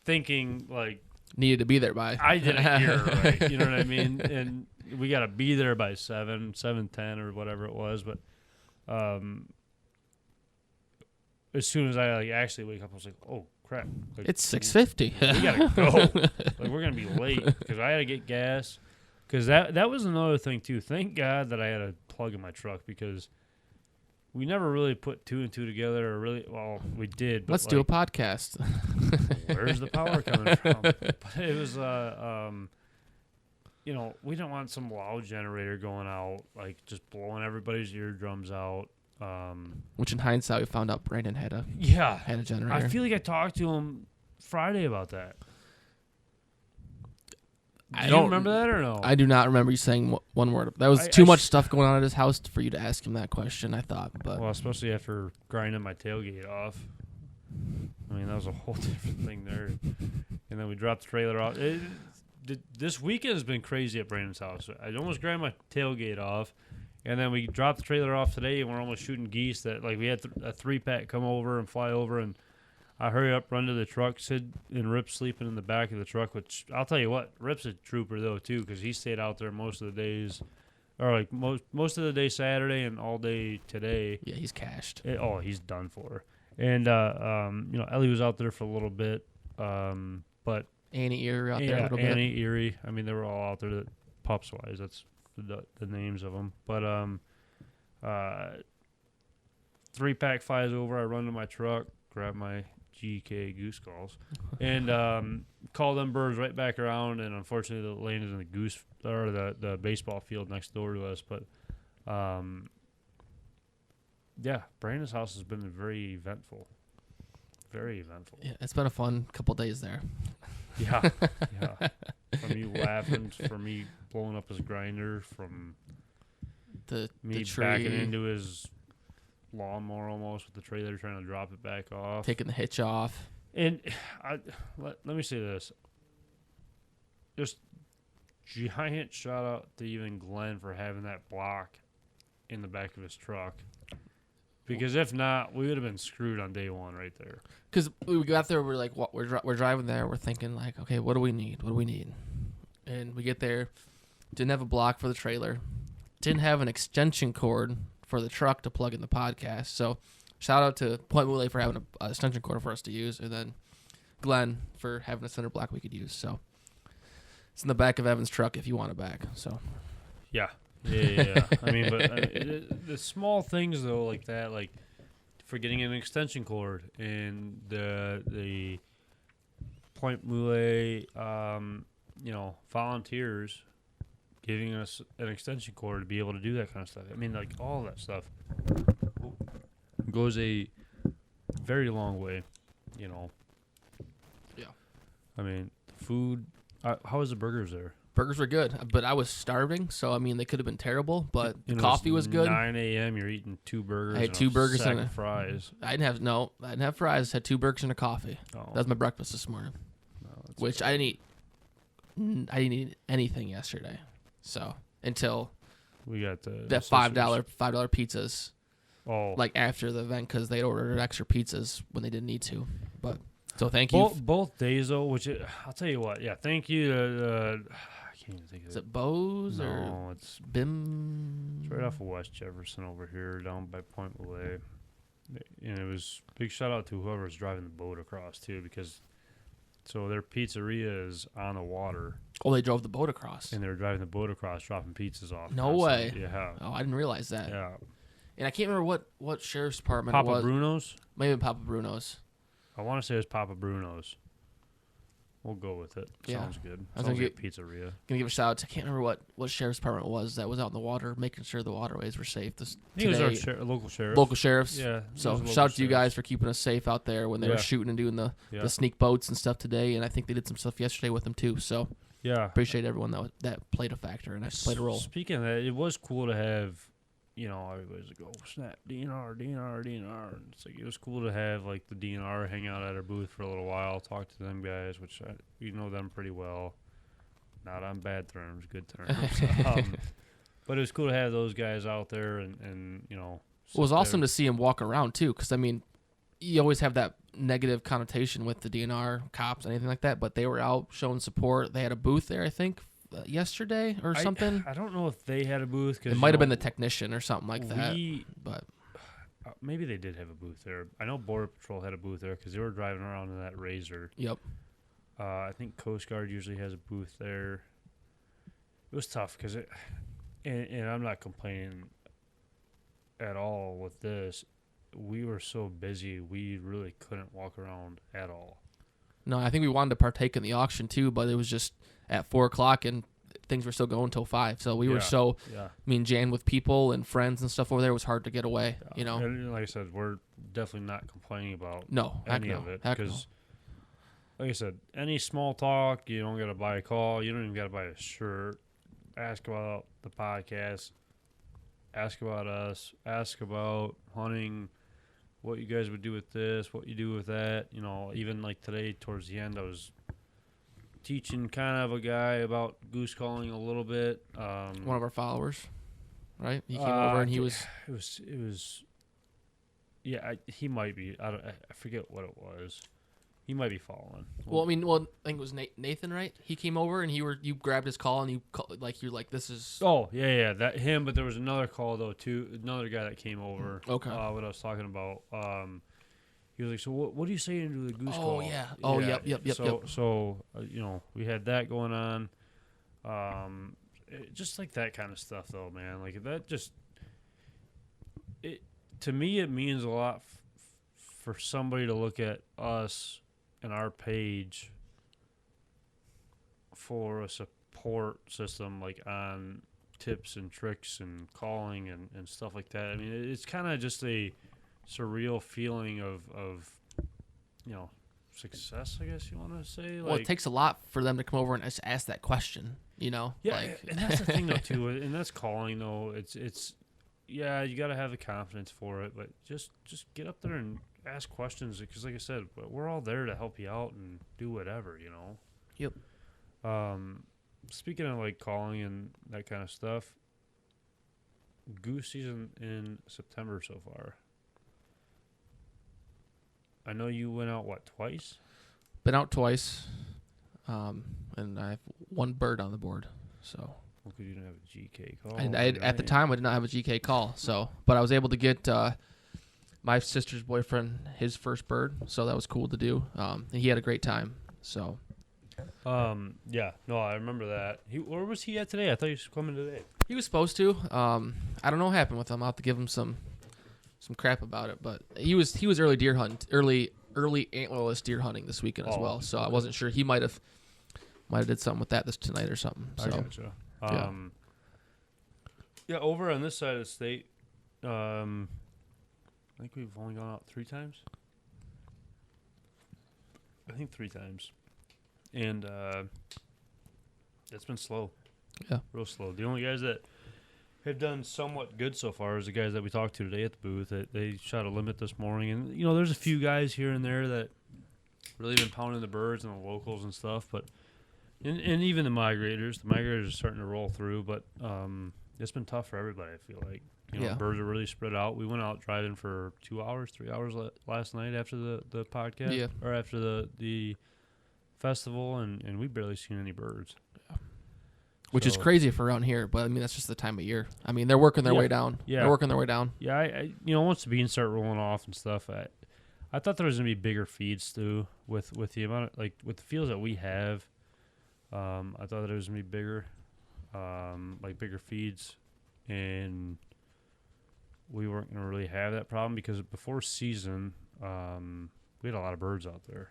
thinking like Needed to be there by. I didn't hear it right. You know what I mean? And we gotta be there by 7:10 or whatever it was. But as soon as I actually wake up, I was like, "Oh crap!" Like, It's 6:50. We gotta go. Like, we're gonna be late because I had to get gas. Because that was another thing too. Thank God that I had a plug in my truck because we never really put 2 and 2 together. Or really, well, we did. But Let's do a podcast. Where's the power coming from? But it was we don't want some loud generator going out, like just blowing everybody's eardrums out. Which in hindsight, we found out Brandon had a generator. I feel like I talked to him Friday about that. Do you remember that or no? I do not remember you saying one word. That was too much stuff going on at his house for you to ask him that question, I thought. But well, especially after grinding my tailgate off. I mean, that was a whole different thing there. And then we dropped the trailer off. This weekend has been crazy at Brandon's house. I almost grind my tailgate off. And then we dropped the trailer off today, and we're almost shooting geese. That we had a 3-pack come over and fly over, and I hurry up, run to the truck. Sid and Rip sleeping in the back of the truck. Which I'll tell you what, Rip's a trooper though too, because he stayed out there most of the days, or like most of the day Saturday and all day today. Yeah, he's cashed. He's done for. And Ellie was out there for a little bit, but Annie Erie out there a little bit. Annie Erie. I mean, they were all out there, pups wise. That's the names of them. But 3-pack flies over. I run to my truck, grab my GK goose calls, and call them birds right back around. And unfortunately, they landed in the goose or the baseball field next door to us. But Brandon's house has been very eventful. Very eventful. Yeah, it's been a fun couple days there. Yeah. From me laughing, from me blowing up his grinder, from me the tree, backing into his lawnmower almost with the trailer trying to drop it back off. taking the hitch off. And let me say this. Just giant shout out to even Glenn for having that block in the back of his truck. Because if not, we would have been screwed on day one right there. Because we got there, we're like, we're driving there, we're thinking like, okay, what do we need? What do we need? And we get there, didn't have a block for the trailer, didn't have an extension cord for the truck to plug in the podcast. So shout out to Pointe Mouillee for having an extension cord for us to use, and then Glenn for having a center block we could use. So it's in the back of Evan's truck if you want it back. So Yeah. I mean, but the small things though, like that, like for getting an extension cord and the Pointe Mouillee, volunteers giving us an extension cord to be able to do that kind of stuff. I mean, like all that stuff goes a very long way, Yeah. I mean, food. How was the burgers there? burgers were good, but I was starving, so I mean they could have been terrible. But the coffee was good. 9 a.m. You're eating 2 burgers. I had 2 burgers and fries. I didn't have fries. I had 2 burgers and a coffee. Oh. That was my breakfast this morning. Which I didn't eat. I didn't eat anything yesterday. So until we got that $5 pizzas. Oh, like after the event because they ordered extra pizzas when they didn't need to. But so thank you. Both days though, I'll tell you what. Yeah, thank you. I can't even think of it. Is it Bose or no? It's Bim. It's right off of West Jefferson over here, down by Pointe Mouillee. And it was big shout out to whoever's driving the boat across too, because so their pizzeria is on the water. Oh, they drove the boat across. And they were driving the boat across, dropping pizzas off. No way. Yeah. Oh, I didn't realize that. Yeah. And I can't remember what sheriff's department Papa it was. Bruno's? Maybe Papa Bruno's. I want to say it was Papa Bruno's. We'll go with it. Yeah. Sounds good. I was Sounds gonna like a pizzeria. Gonna give a shout out to, I can't remember what sheriff's department it was that was out in the water, making sure the waterways were safe. I think it was our local sheriff. Local sheriffs. Yeah. So shout out to you guys for keeping us safe out there when they were Yeah. shooting and doing the Yeah. sneak boats and stuff today. And I think they did some stuff yesterday with them too. So Yeah. appreciate everyone that played a factor and played a role. Speaking of that, it was cool to have, everybody's like, oh, snap, DNR, DNR, DNR. And it's like, it was cool to have, like, the DNR hang out at our booth for a little while, talk to them guys, which we know them pretty well. Not on bad terms, good terms. But it was cool to have those guys out there and It was awesome there. to see him walk around too, because I mean, you always have that negative connotation with the DNR cops, anything like that. But they were out showing support. They had a booth there, I think, yesterday or something. I don't know if they had a booth. Cause, It might have been the technician or something like that. But maybe they did have a booth there. I know Border Patrol had a booth there because they were driving around in that Razor. Yep. I think Coast Guard usually has a booth there. It was tough because and I'm not complaining at all with this. We were so busy, we really couldn't walk around at all. No, I think we wanted to partake in the auction too, but it was just at 4:00 and things were still going till 5. So we were jammed with people and friends and stuff over there. It was hard to get away, And like I said, we're definitely not complaining about Heck any no. of it Heck no. because, like I said, any small talk, you don't got to buy a call, you don't even got to buy a shirt. Ask about the podcast, ask about us, ask about hunting, what you guys would do with this, what you do with that. Even like today, towards the end, I was teaching kind of a guy about goose calling a little bit. One of our followers, right? He came over and he was. It was. Yeah, he might be. I forget what it was. He might be following. Well, I think it was Nathan, right? He came over and you grabbed his call and you're like, this is. Oh yeah, that him. But there was another call though too. Another guy that came over. Okay. What I was talking about. He was like, so what do you say into the goose call? Oh yeah. Oh yeah. yep. So we had that going on. Just like that kind of stuff though, man. Like that just. To me, it means a lot for somebody to look at us and our page for a support system, like on tips and tricks and calling and stuff like that. I mean, it's kind of just a surreal feeling of success, I guess you want to say. Well, it takes a lot for them to come over and just ask that question, Yeah, and that's the thing though too, and that's calling though. It's yeah, you got to have the confidence for it, but just get up there and ask questions because, like I said, we're all there to help you out and do whatever, Yep. Speaking of like calling and that kind of stuff, goose season in September so far. I know you went out twice? Been out twice, and I have one bird on the board, so. Well, because you didn't have a GK call. At the time, I did not have a GK call, but I was able to get my sister's boyfriend his first bird, so that was cool to do. And he had a great time. So, yeah, no, I remember that. Where was he at today? I thought he was coming today. he was supposed to. I don't know what happened with him. I'll have to give him some crap about it, but he was early antlerless deer hunting this weekend as well. So I wasn't sure. He might have did something with that tonight or something. So. I gotcha. Yeah, over on this side of the state, I think we've only gone out 3 times. I think 3 times. And it's been slow. Yeah. Real slow. The only guys that have done somewhat good so far is the guys that we talked to today at the booth. They shot a limit this morning. And, there's a few guys here and there that really been pounding the birds and the locals and stuff. But and even the migrators. The migrators are starting to roll through. But it's been tough for everybody, I feel like. Birds are really spread out. We went out driving for 2 hours, 3 hours last night after the podcast. Yeah. Or after the festival, and we barely seen any birds. Yeah. Which is crazy for around here, but I mean that's just the time of year. I mean they're working their way down. Yeah. They're working their way down. Yeah, I once the beans start rolling off and stuff, I thought there was gonna be bigger feeds too with the amount of, with the fields that we have. I thought that it was gonna be bigger, bigger feeds, and we weren't gonna really have that problem because before season, we had a lot of birds out there.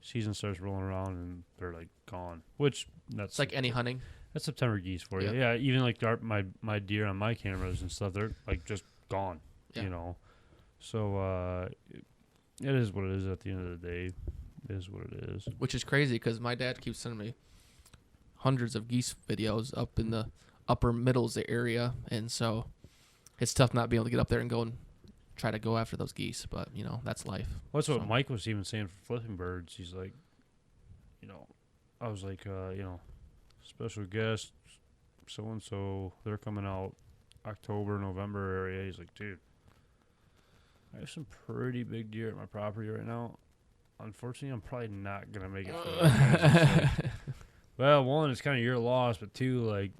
season starts rolling around and they're like gone. Which that's It's like any hunting. That's September geese for you. Yeah. Yeah, even like my deer on my cameras and stuff, they're like just gone. Yeah. You know, so it is what it is. At the end of the day, it is what it is. Which is crazy because my dad keeps sending me hundreds of geese videos up in the upper middles area, and so it's tough not being able to get up there and go and try to go after those geese. But you know, that's life. Well, that's what Mike was even saying for flipping birds. He's like, you know, I was like, you know, special guest, so and so, they're coming out October, November area. He's like, dude, I have some pretty big deer at my property right now. Unfortunately, I'm probably not gonna make it. For that. Like, well, one, it's kind of your loss, but two, like,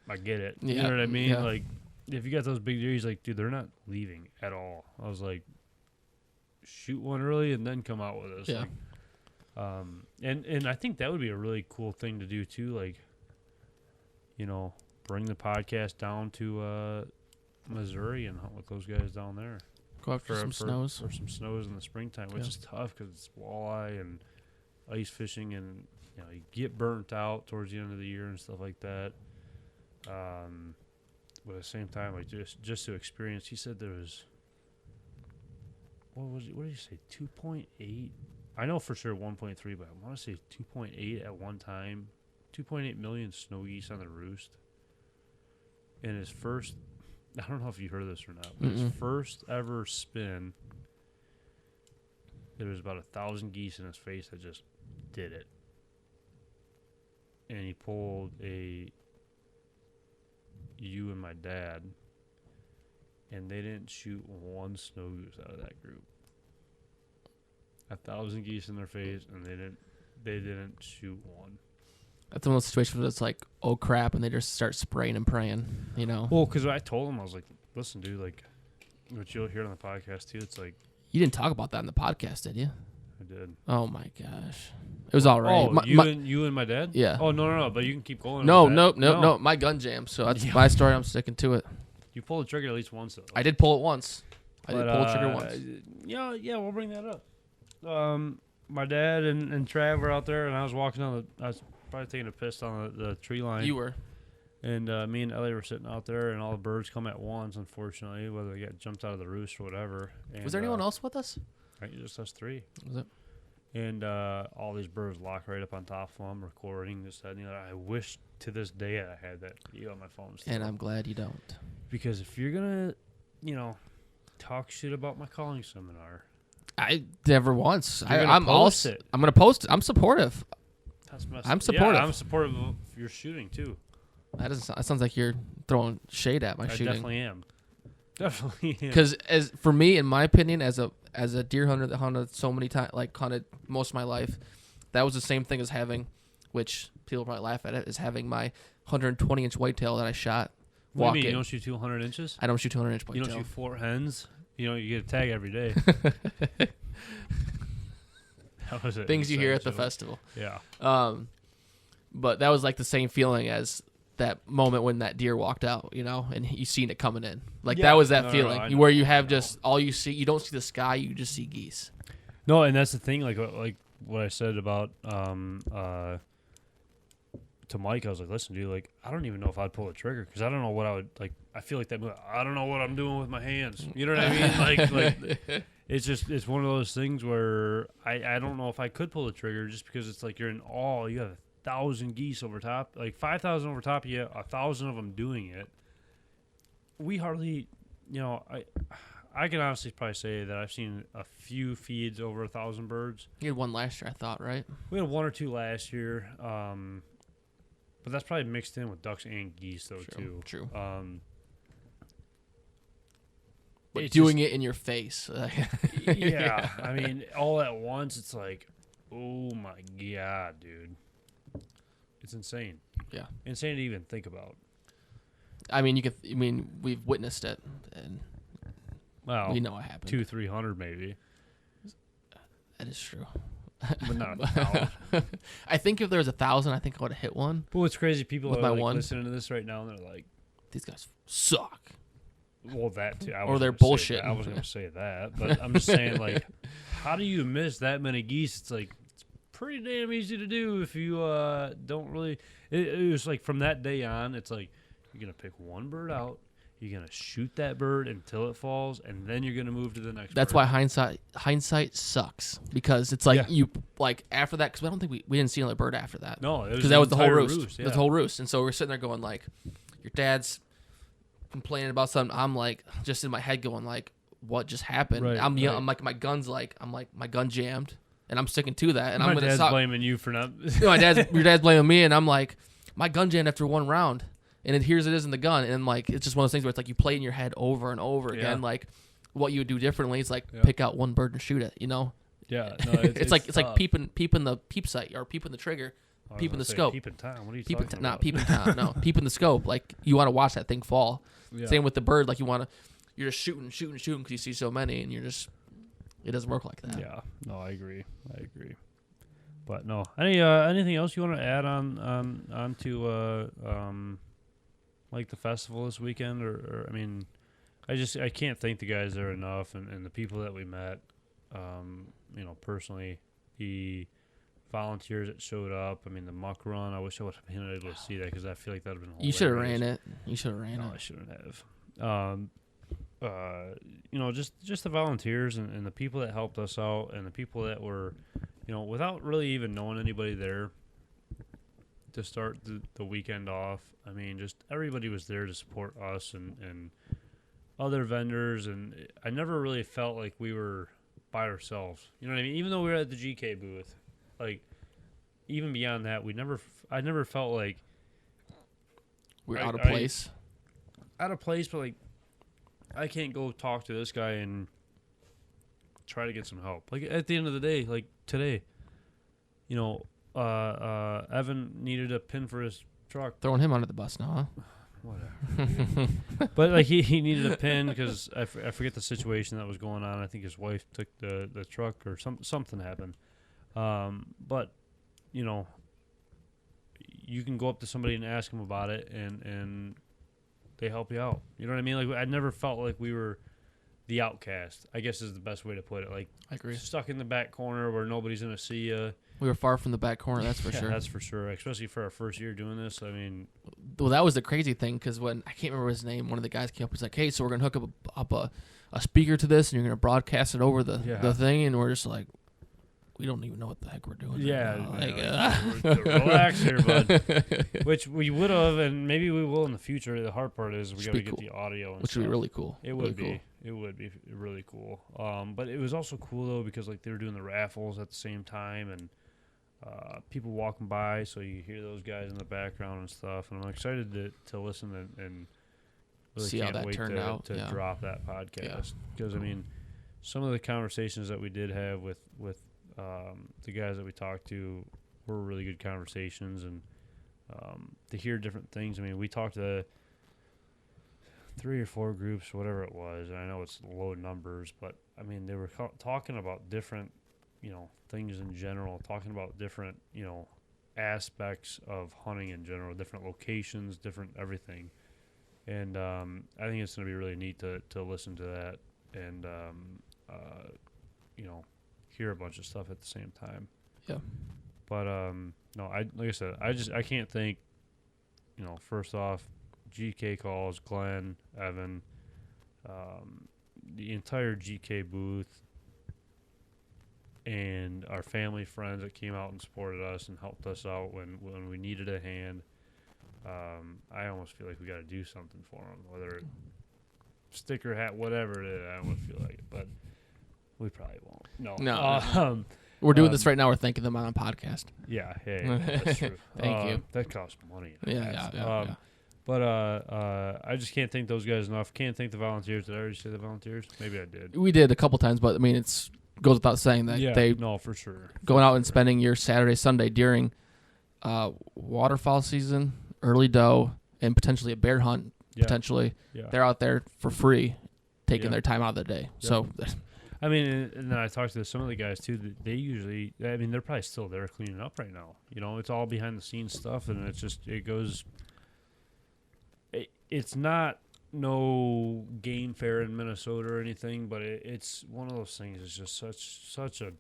I get it. You know what I mean? Yeah. Like, if you got those big deer, he's like, dude, they're not leaving at all. I was like, shoot one early and then come out with us. Yeah. Like, and I think that would be a really cool thing to do too. Like, you know, bring the podcast down to Missouri and hunt with those guys down there. Go after some snows. For some snows in the springtime, which is tough because it's walleye and ice fishing, and you know you get burnt out towards the end of the year and stuff like that. But at the same time, like just to experience, he said there was, what did he say? 2.8. I know for sure 1.3, but I want to say 2.8 at one time. 2.8 million snow geese on the roost. In his first, I don't know if you heard this or not, but his first ever spin, there was about 1,000 geese in his face that just did it. And he pulled you and my dad, and they didn't shoot one snow goose out of that group. 1,000 geese in their face, and they didn't shoot one. That's one of those situations where it's like, oh crap, and they just start spraying and praying, you know? Well, because I told him, I was like, listen, dude, like, what you'll hear on the podcast too, it's like. You didn't talk about that in the podcast, did you? I did. Oh my gosh. It was all right. Oh, you and my dad? Yeah. Oh, no, but you can keep going. No. My gun jammed, so that's my story. I'm sticking to it. You pulled the trigger at least once, though. I did pull it once. I did pull the trigger once. Yeah, we'll bring that up. My dad and Trav were out there, and I was walking on I was probably taking a piss on the tree line. You were. And me and Ellie were sitting out there, and all the birds come at once, unfortunately, whether they got jumped out of the roost or whatever. And, was there anyone else with us? I think just us three. Was it? And all these birds lock right up on top of them, recording this, that, and the other. I wish to this day I had that video on my phone still. And I'm glad you don't. Because if you're going to, you know, talk shit about my calling seminar. I never once. I'm post it. I'm going to post it. I'm supportive. I'm supportive. Yeah, I'm supportive of your shooting, too. That sounds like you're throwing shade at my shooting. I definitely am. Definitely am. Because for me, in my opinion, as a deer hunter that hunted so many times, like hunted most of my life, that was the same thing as having, which people probably laugh at it, is having my 120-inch whitetail that I shot. What do you mean? You don't shoot 200 inches? I don't shoot 200-inch whitetail. You don't shoot 4 hens? You know, you get a tag every day. That was it. Things you hear at the festival. Yeah. But that was like the same feeling as that moment when that deer walked out, you know, and you seen it coming in. Like that was that feeling where you have just all you see. You don't see the sky. You just see geese. No, and that's the thing. Like what I said about to Mike, I was like, listen, dude, like I don't even know if I'd pull the trigger because I don't know what I would like. I feel like that. I don't know what I'm doing with my hands. You know what I mean? like it's one of those things where I don't know if I could pull the trigger just because it's like you're in awe. You have 1,000 geese over top, like 5,000 over top of you, 1,000 of them doing it. We hardly, you know, I can honestly probably say that I've seen a few feeds over 1,000 birds. You had one last year, I thought, right? We had 1 or 2 last year, but that's probably mixed in with ducks and geese, though, too. True. But doing it in your face. Yeah, I mean, all at once, it's like, oh my God, dude. It's insane. Yeah. Insane to even think about. I mean, we've witnessed it, and we know what happened. 200-300 maybe. That is true. But not 1,000. I think if there was 1,000, I think I would have hit one. But what's crazy, people with are my like one. listening to this right now, and they're like, these guys suck. Well, that too. Or they're bullshit. I wasn't going to say that, but I'm just saying, like, how do you miss that many geese? It's like, it's pretty damn easy to do if you don't really. It was like from that day on, it's like you're gonna pick one bird out, you're gonna shoot that bird until it falls, and then you're gonna move to the next. That's bird. why hindsight sucks, because it's like you like after that, because I don't think we didn't see another bird after that. No, because that was the whole roost. Yeah. That's the whole roost, and so we're sitting there going like, your dad's complaining about something. I'm like just in my head going like, what just happened? Right, I'm right. I'm like my gun jammed, and I'm sticking to that, and My I'm gonna dad's stop. blaming you for not. Your dad's blaming me, and I'm like, my gun jammed after one round, and here's it is in the gun, and like it's just one of those things where it's like you play in your head over and over again, like what you would do differently. It's like pick out one bird and shoot it, you know? Yeah, no, it's like peeping the peep sight or peeping the trigger, peeping the scope. Peeping Tom. What are you Peeping talking not about? peeping Tom, no, peeping the scope. Like you want to watch that thing fall. Yeah. Same with the bird. Like you're just shooting because you see so many, and it doesn't work like that. Yeah, no, I agree. But no, anything else you want to add on to like the festival this weekend, or I mean, I can't thank the guys there enough, and the people that we met, personally, the volunteers that showed up. I mean, the muck run. I wish I would have been able to see that because I feel like that would have been hilarious. You should have ran it. No, I shouldn't have. Just the volunteers and the people that helped us out and the people that were, without really even knowing anybody there to start the weekend off. I mean, just everybody was there to support us and other vendors, and I never really felt like we were by ourselves. You know what I mean? Even though we were at the GK booth, like even beyond that, I never felt like we're out of place. Out of place, but like I can't go talk to this guy and try to get some help. Like at the end of the day, like today, Evan needed a pin for his truck. Throwing him under the bus now, huh? Whatever. But like he needed a pin because I forget the situation that was going on. I think his wife took the truck or something happened. But you can go up to somebody and ask them about it, and they help you out. You know what I mean? Like I never felt like we were the outcast, I guess is the best way to put it. Like I agree. Stuck in the back corner where nobody's gonna see you. We were far from the back corner, that's for sure. That's for sure, especially for our first year doing this. I mean, well, that was the crazy thing because when I can't remember his name, one of the guys came up. He's like, "Hey, so we're gonna hook up a speaker to this, and you're gonna broadcast it over the thing," and we're just like, we don't even know what the heck we're doing. Yeah, right now. Relax here, bud. Which we would have, and maybe we will in the future. The hard part is we got to get the audio, which would be really cool. It would be. It would be really cool. But it was also cool though because like they were doing the raffles at the same time, and people walking by, so you hear those guys in the background and stuff. And I'm excited to listen and really see can't how that wait turned out. to drop that podcast because I mean, some of the conversations that we did have with the guys that we talked to were really good conversations, and to hear different things. I mean, we talked to 3 or 4 groups, whatever it was, and I know it's low numbers, but I mean, they were talking about different, things in general, talking about different, aspects of hunting in general, different locations, different everything. And I think it's going to be really neat to listen to that and, hear a bunch of stuff at the same time. Yeah. But no, like I said, I can't thank, first off, GK calls, Glenn, Evan, the entire GK booth, and our family friends that came out and supported us and helped us out when we needed a hand. I almost feel like we got to do something for them, whether it's sticker, hat, whatever it is. I almost feel like it, but we probably won't. No. We're doing this right now. We're thanking them on a podcast. Yeah, that's true. Thank you. That costs money. Yeah. But I just can't thank those guys enough. Can't thank the volunteers. Did I already say the volunteers? Maybe I did. We did a couple times, but I mean, it goes without saying that no, for sure. Going out and spending your Saturday, Sunday during waterfowl season, early doe, and potentially a bear hunt. Potentially, they're out there for free, taking their time out of the day. Yeah. So, I mean, and then I talked to some of the guys too. That they usually, I mean, they're probably still there cleaning up right now. It's all behind the scenes stuff, and it goes. It's not no game fair in Minnesota or anything, but it's one of those things. It's just such a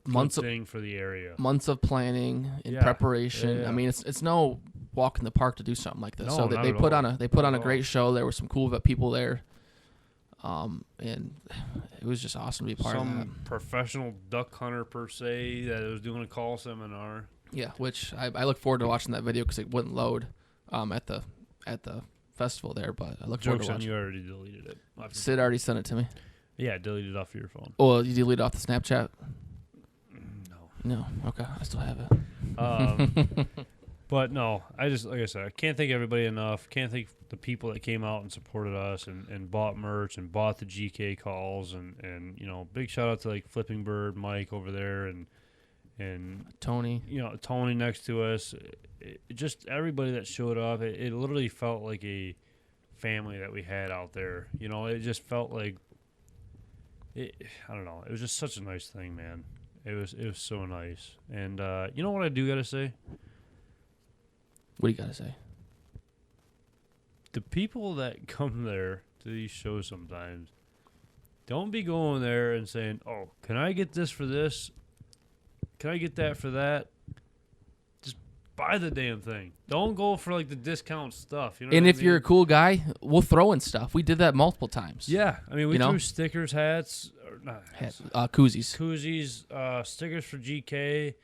months good thing for the area. Months of planning and preparation. Yeah. I mean, it's no walk in the park to do something like this. No, so not they at put all. on a great show. There were some cool people there. And it was just awesome to be part of that. Some professional duck hunter per se that was doing a call seminar. Yeah, which I look forward to watching that video because it wouldn't load at the festival there, but I look forward Joke's to on watching. you already deleted it. Sid already sent it to me. Yeah, delete it off your phone. Oh, you deleted off the Snapchat? No. Okay, I still have it. But no, like I said, I can't thank everybody enough. Can't thank the people that came out and supported us and bought merch and bought the GK calls and big shout out to like Flipping Bird, Mike over there and Tony. Tony next to us. Just everybody that showed up. It literally felt like a family that we had out there. It just felt like I don't know. It was just such a nice thing, man. It was so nice. And you know what I do gotta say? What do you gotta say? The people that come there to these shows sometimes, don't be going there and saying, "Oh, can I get this for this? Can I get that for that?" Just buy the damn thing. Don't go for like the discount stuff. You know. And what if I mean? you're a cool guy, we'll throw in stuff. We did that multiple times. Yeah, I mean we threw stickers, hats, or not hats, koozies, stickers for GK.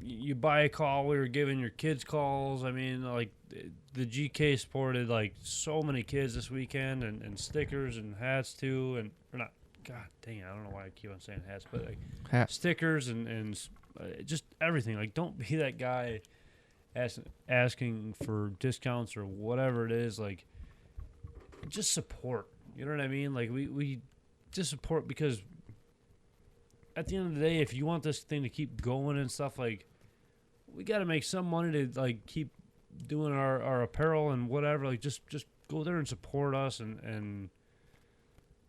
You buy a call, we were giving your kids calls. I mean, like the GK supported like so many kids this weekend, and stickers and hats too, and or not. God dang it, I don't know why I keep on saying hats, but like stickers and just everything. Like, don't be that guy asking for discounts or whatever it is. Like, just support. You know what I mean? Like we just support because. At the end of the day, if you want this thing to keep going and stuff, like, we got to make some money to, like, keep doing our apparel and whatever. Like, just go there and support us and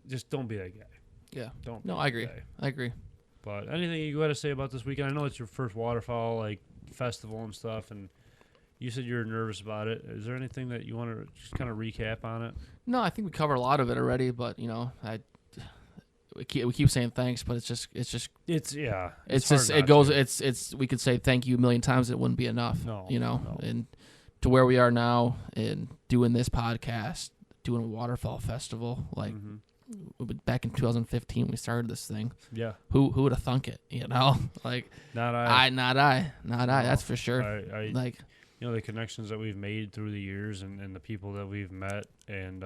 just don't be that guy. Yeah. Don't. No, I agree. I agree. But anything you got to say about this weekend? I know it's your first waterfowl, like, festival and stuff, and you said you're nervous about it. Is there anything that you want to just kind of recap on it? No, I think we covered a lot of it already, but, we keep saying thanks, but we could say thank you a million times. It wouldn't be enough, No. And to where we are now and doing this podcast, doing a waterfowl festival, like back in 2015, we started this thing. Yeah. Who would have thunk it? Like not I. Not I. That's for sure. I like, the connections that we've made through the years and the people that we've met and,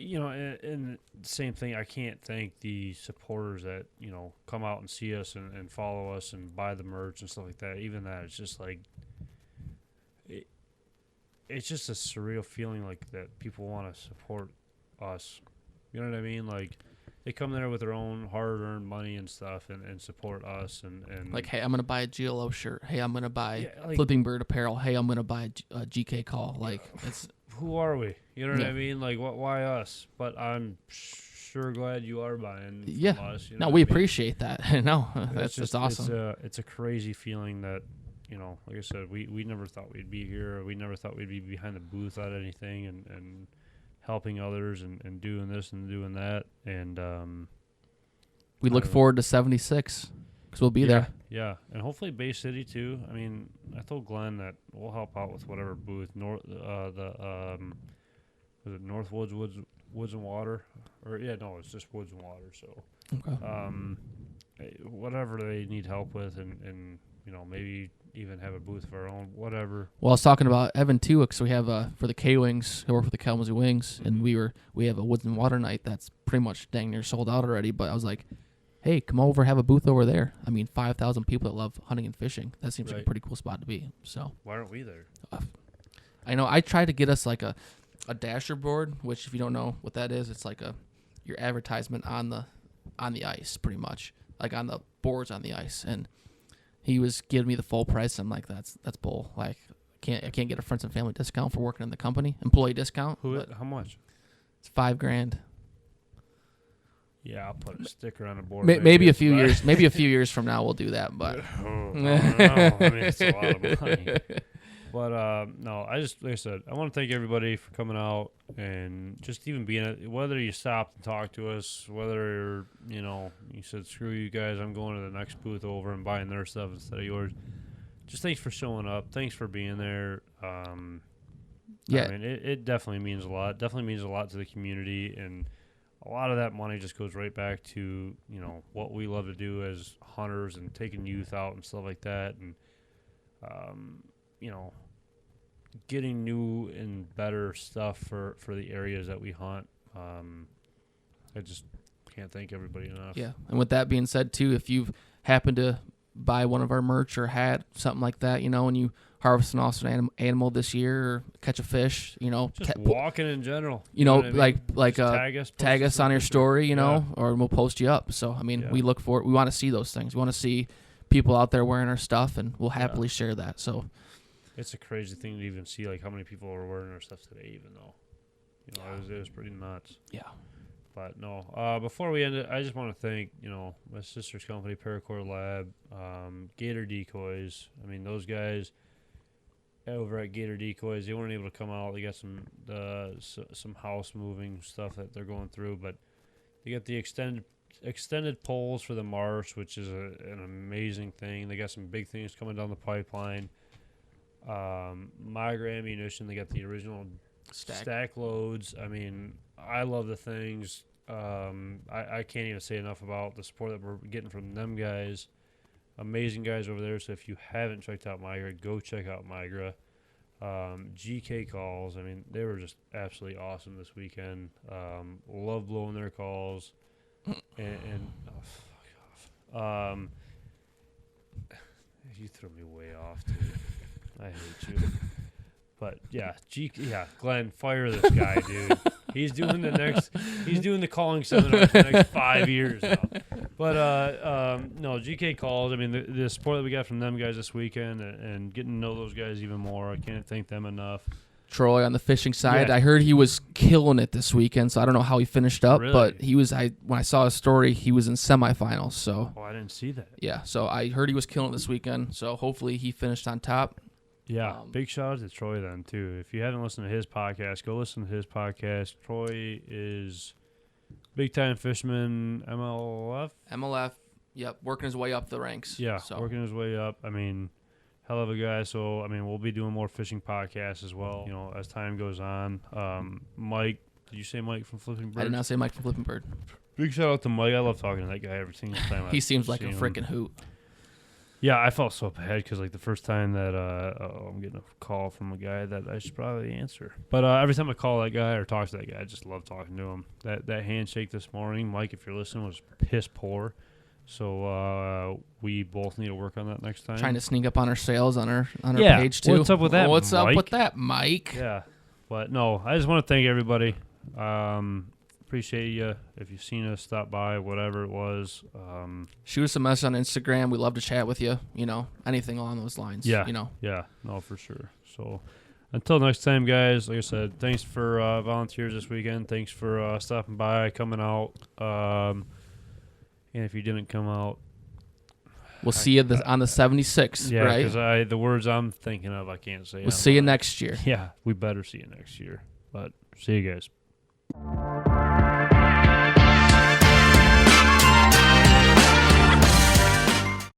and same thing, I can't thank the supporters that, come out and see us and follow us and buy the merch and stuff like that. Even that, it's just like, it's just a surreal feeling like that people want to support us. You know what I mean? Like, they come there with their own hard-earned money and stuff and support us. And like, hey, I'm going to buy a GLO shirt. Hey, I'm going to buy Flipping Bird apparel. Hey, I'm going to buy a GK call. Like, it's... Who are we? You know what I mean? Like, why us? But I'm sure glad you are buying from us. No, we appreciate that. No, that's just awesome. It's a crazy feeling that, like I said, we never thought we'd be here. We never thought we'd be behind the booth at anything and helping others and doing this and doing that. And we look forward to 76 because we'll be there. Yeah, and hopefully Bay City too. I mean, I told Glenn that we'll help out with whatever booth was it North Woods and Water, it's just Woods and Water. So, whatever they need help with, and maybe even have a booth of our own, whatever. Well, I was talking about Evan too, because we have for the K Wings, I work for the Kalamazoo Wings, and we have a Woods and Water night that's pretty much dang near sold out already. But I was like, hey, come over, have a booth over there. I mean, 5,000 people that love hunting and fishing. That seems like a pretty cool spot to be. So why aren't we there? I know. I tried to get us like a dasher board, which if you don't know what that is, it's like your advertisement on the ice, pretty much, like on the boards on the ice. And he was giving me the full price. I'm like, that's bull. Like, I can't get a friends and family discount for working in the company, employee discount. How much? It's $5,000. Yeah, I'll put a sticker on the board. Maybe a few years. Maybe a few years from now we'll do that. But I mean, it's a lot of money. But no, like I said, I want to thank everybody for coming out and just even being, whether you stopped and talked to us, whether, you said, screw you guys, I'm going to the next booth over and buying their stuff instead of yours. Just thanks for showing up. Thanks for being there. Yeah. I mean, it definitely means a lot. Definitely means a lot to the community, and a lot of that money just goes right back to, what we love to do as hunters and taking youth out and stuff like that. And, getting new and better stuff for the areas that we hunt. I just can't thank everybody enough. Yeah. And with that being said, too, if you've happened to buy one of our merch or hat, something like that, and you harvest an awesome animal this year or catch a fish, just walking in general. What I mean? like tag us on your story, Yeah. or we'll post you up. So, I mean, Yeah. we look for it. We want to see those things. We want to see people out there wearing our stuff, and we'll happily share that. So it's a crazy thing to even see, like, how many people are wearing our stuff today, even though, it was pretty nuts. Yeah. But no, before we end it, I just want to thank, my sister's company, Paracord Lab, Gator Decoys. I mean, those guys over at Gator Decoys, they weren't able to come out. They got some house moving stuff that they're going through, but they got the extended poles for the marsh, which is an amazing thing. They got some big things coming down the pipeline. Migra ammunition, they got the original stack loads. I mean, I love the things. I can't even say enough about the support that we're getting from them guys. Amazing guys over there. So if you haven't checked out Migra, go check out Migra. GK calls, I mean, they were just absolutely awesome this weekend. Love blowing their calls. And fuck off. You threw me way off, dude. I hate you. But yeah, Glenn, fire this guy, dude. He's doing the calling seminar for the next 5 years now. But no, GK calls. I mean, the support that we got from them guys this weekend, and getting to know those guys even more. I can't thank them enough. Troy on the fishing side, Yeah. I heard he was killing it this weekend, so I don't know how he finished up, Really? but he was. When I saw his story, he was in semifinals. So Oh, I didn't see that. yeah, so I heard he was killing it this weekend. So hopefully he finished on top. Yeah, big shout out to Troy then too. If you haven't listened to his podcast, go listen to his podcast. Troy is big time fisherman, MLF, yep, working his way up the ranks. Yeah, so. working his way up. I mean, hell of a guy. So, I mean, we'll be doing more fishing podcasts as well, as time goes on. Mike, did you say Mike from Flipping Bird? I did not say Mike from Flipping Bird. Big shout out to Mike. I love talking to that guy every single time. He seems like a freaking hoot. Yeah, I felt so bad because, like, the first time that I'm getting a call from a guy that I should probably answer. But every time I call that guy or talk to that guy, I just love talking to him. That handshake this morning, Mike, if you're listening, was piss poor. So we both need to work on that next time. Trying to sneak up on our sales on our Yeah, page too. what's up with that, What's up Mike? with that, Mike? Yeah, but no, I just want to thank everybody. Appreciate you. If you've seen us, stop by, whatever it was. Shoot us a message on Instagram. We love to chat with you. Anything along those lines. Yeah. Yeah, no, for sure. So until next time, guys, like I said, thanks for volunteers this weekend. Thanks for stopping by, coming out. And if you didn't come out, we'll see you on the 76th, yeah, right? because the words I'm thinking of, I can't say. We'll see you next year. Yeah, we better see you next year. But see you guys.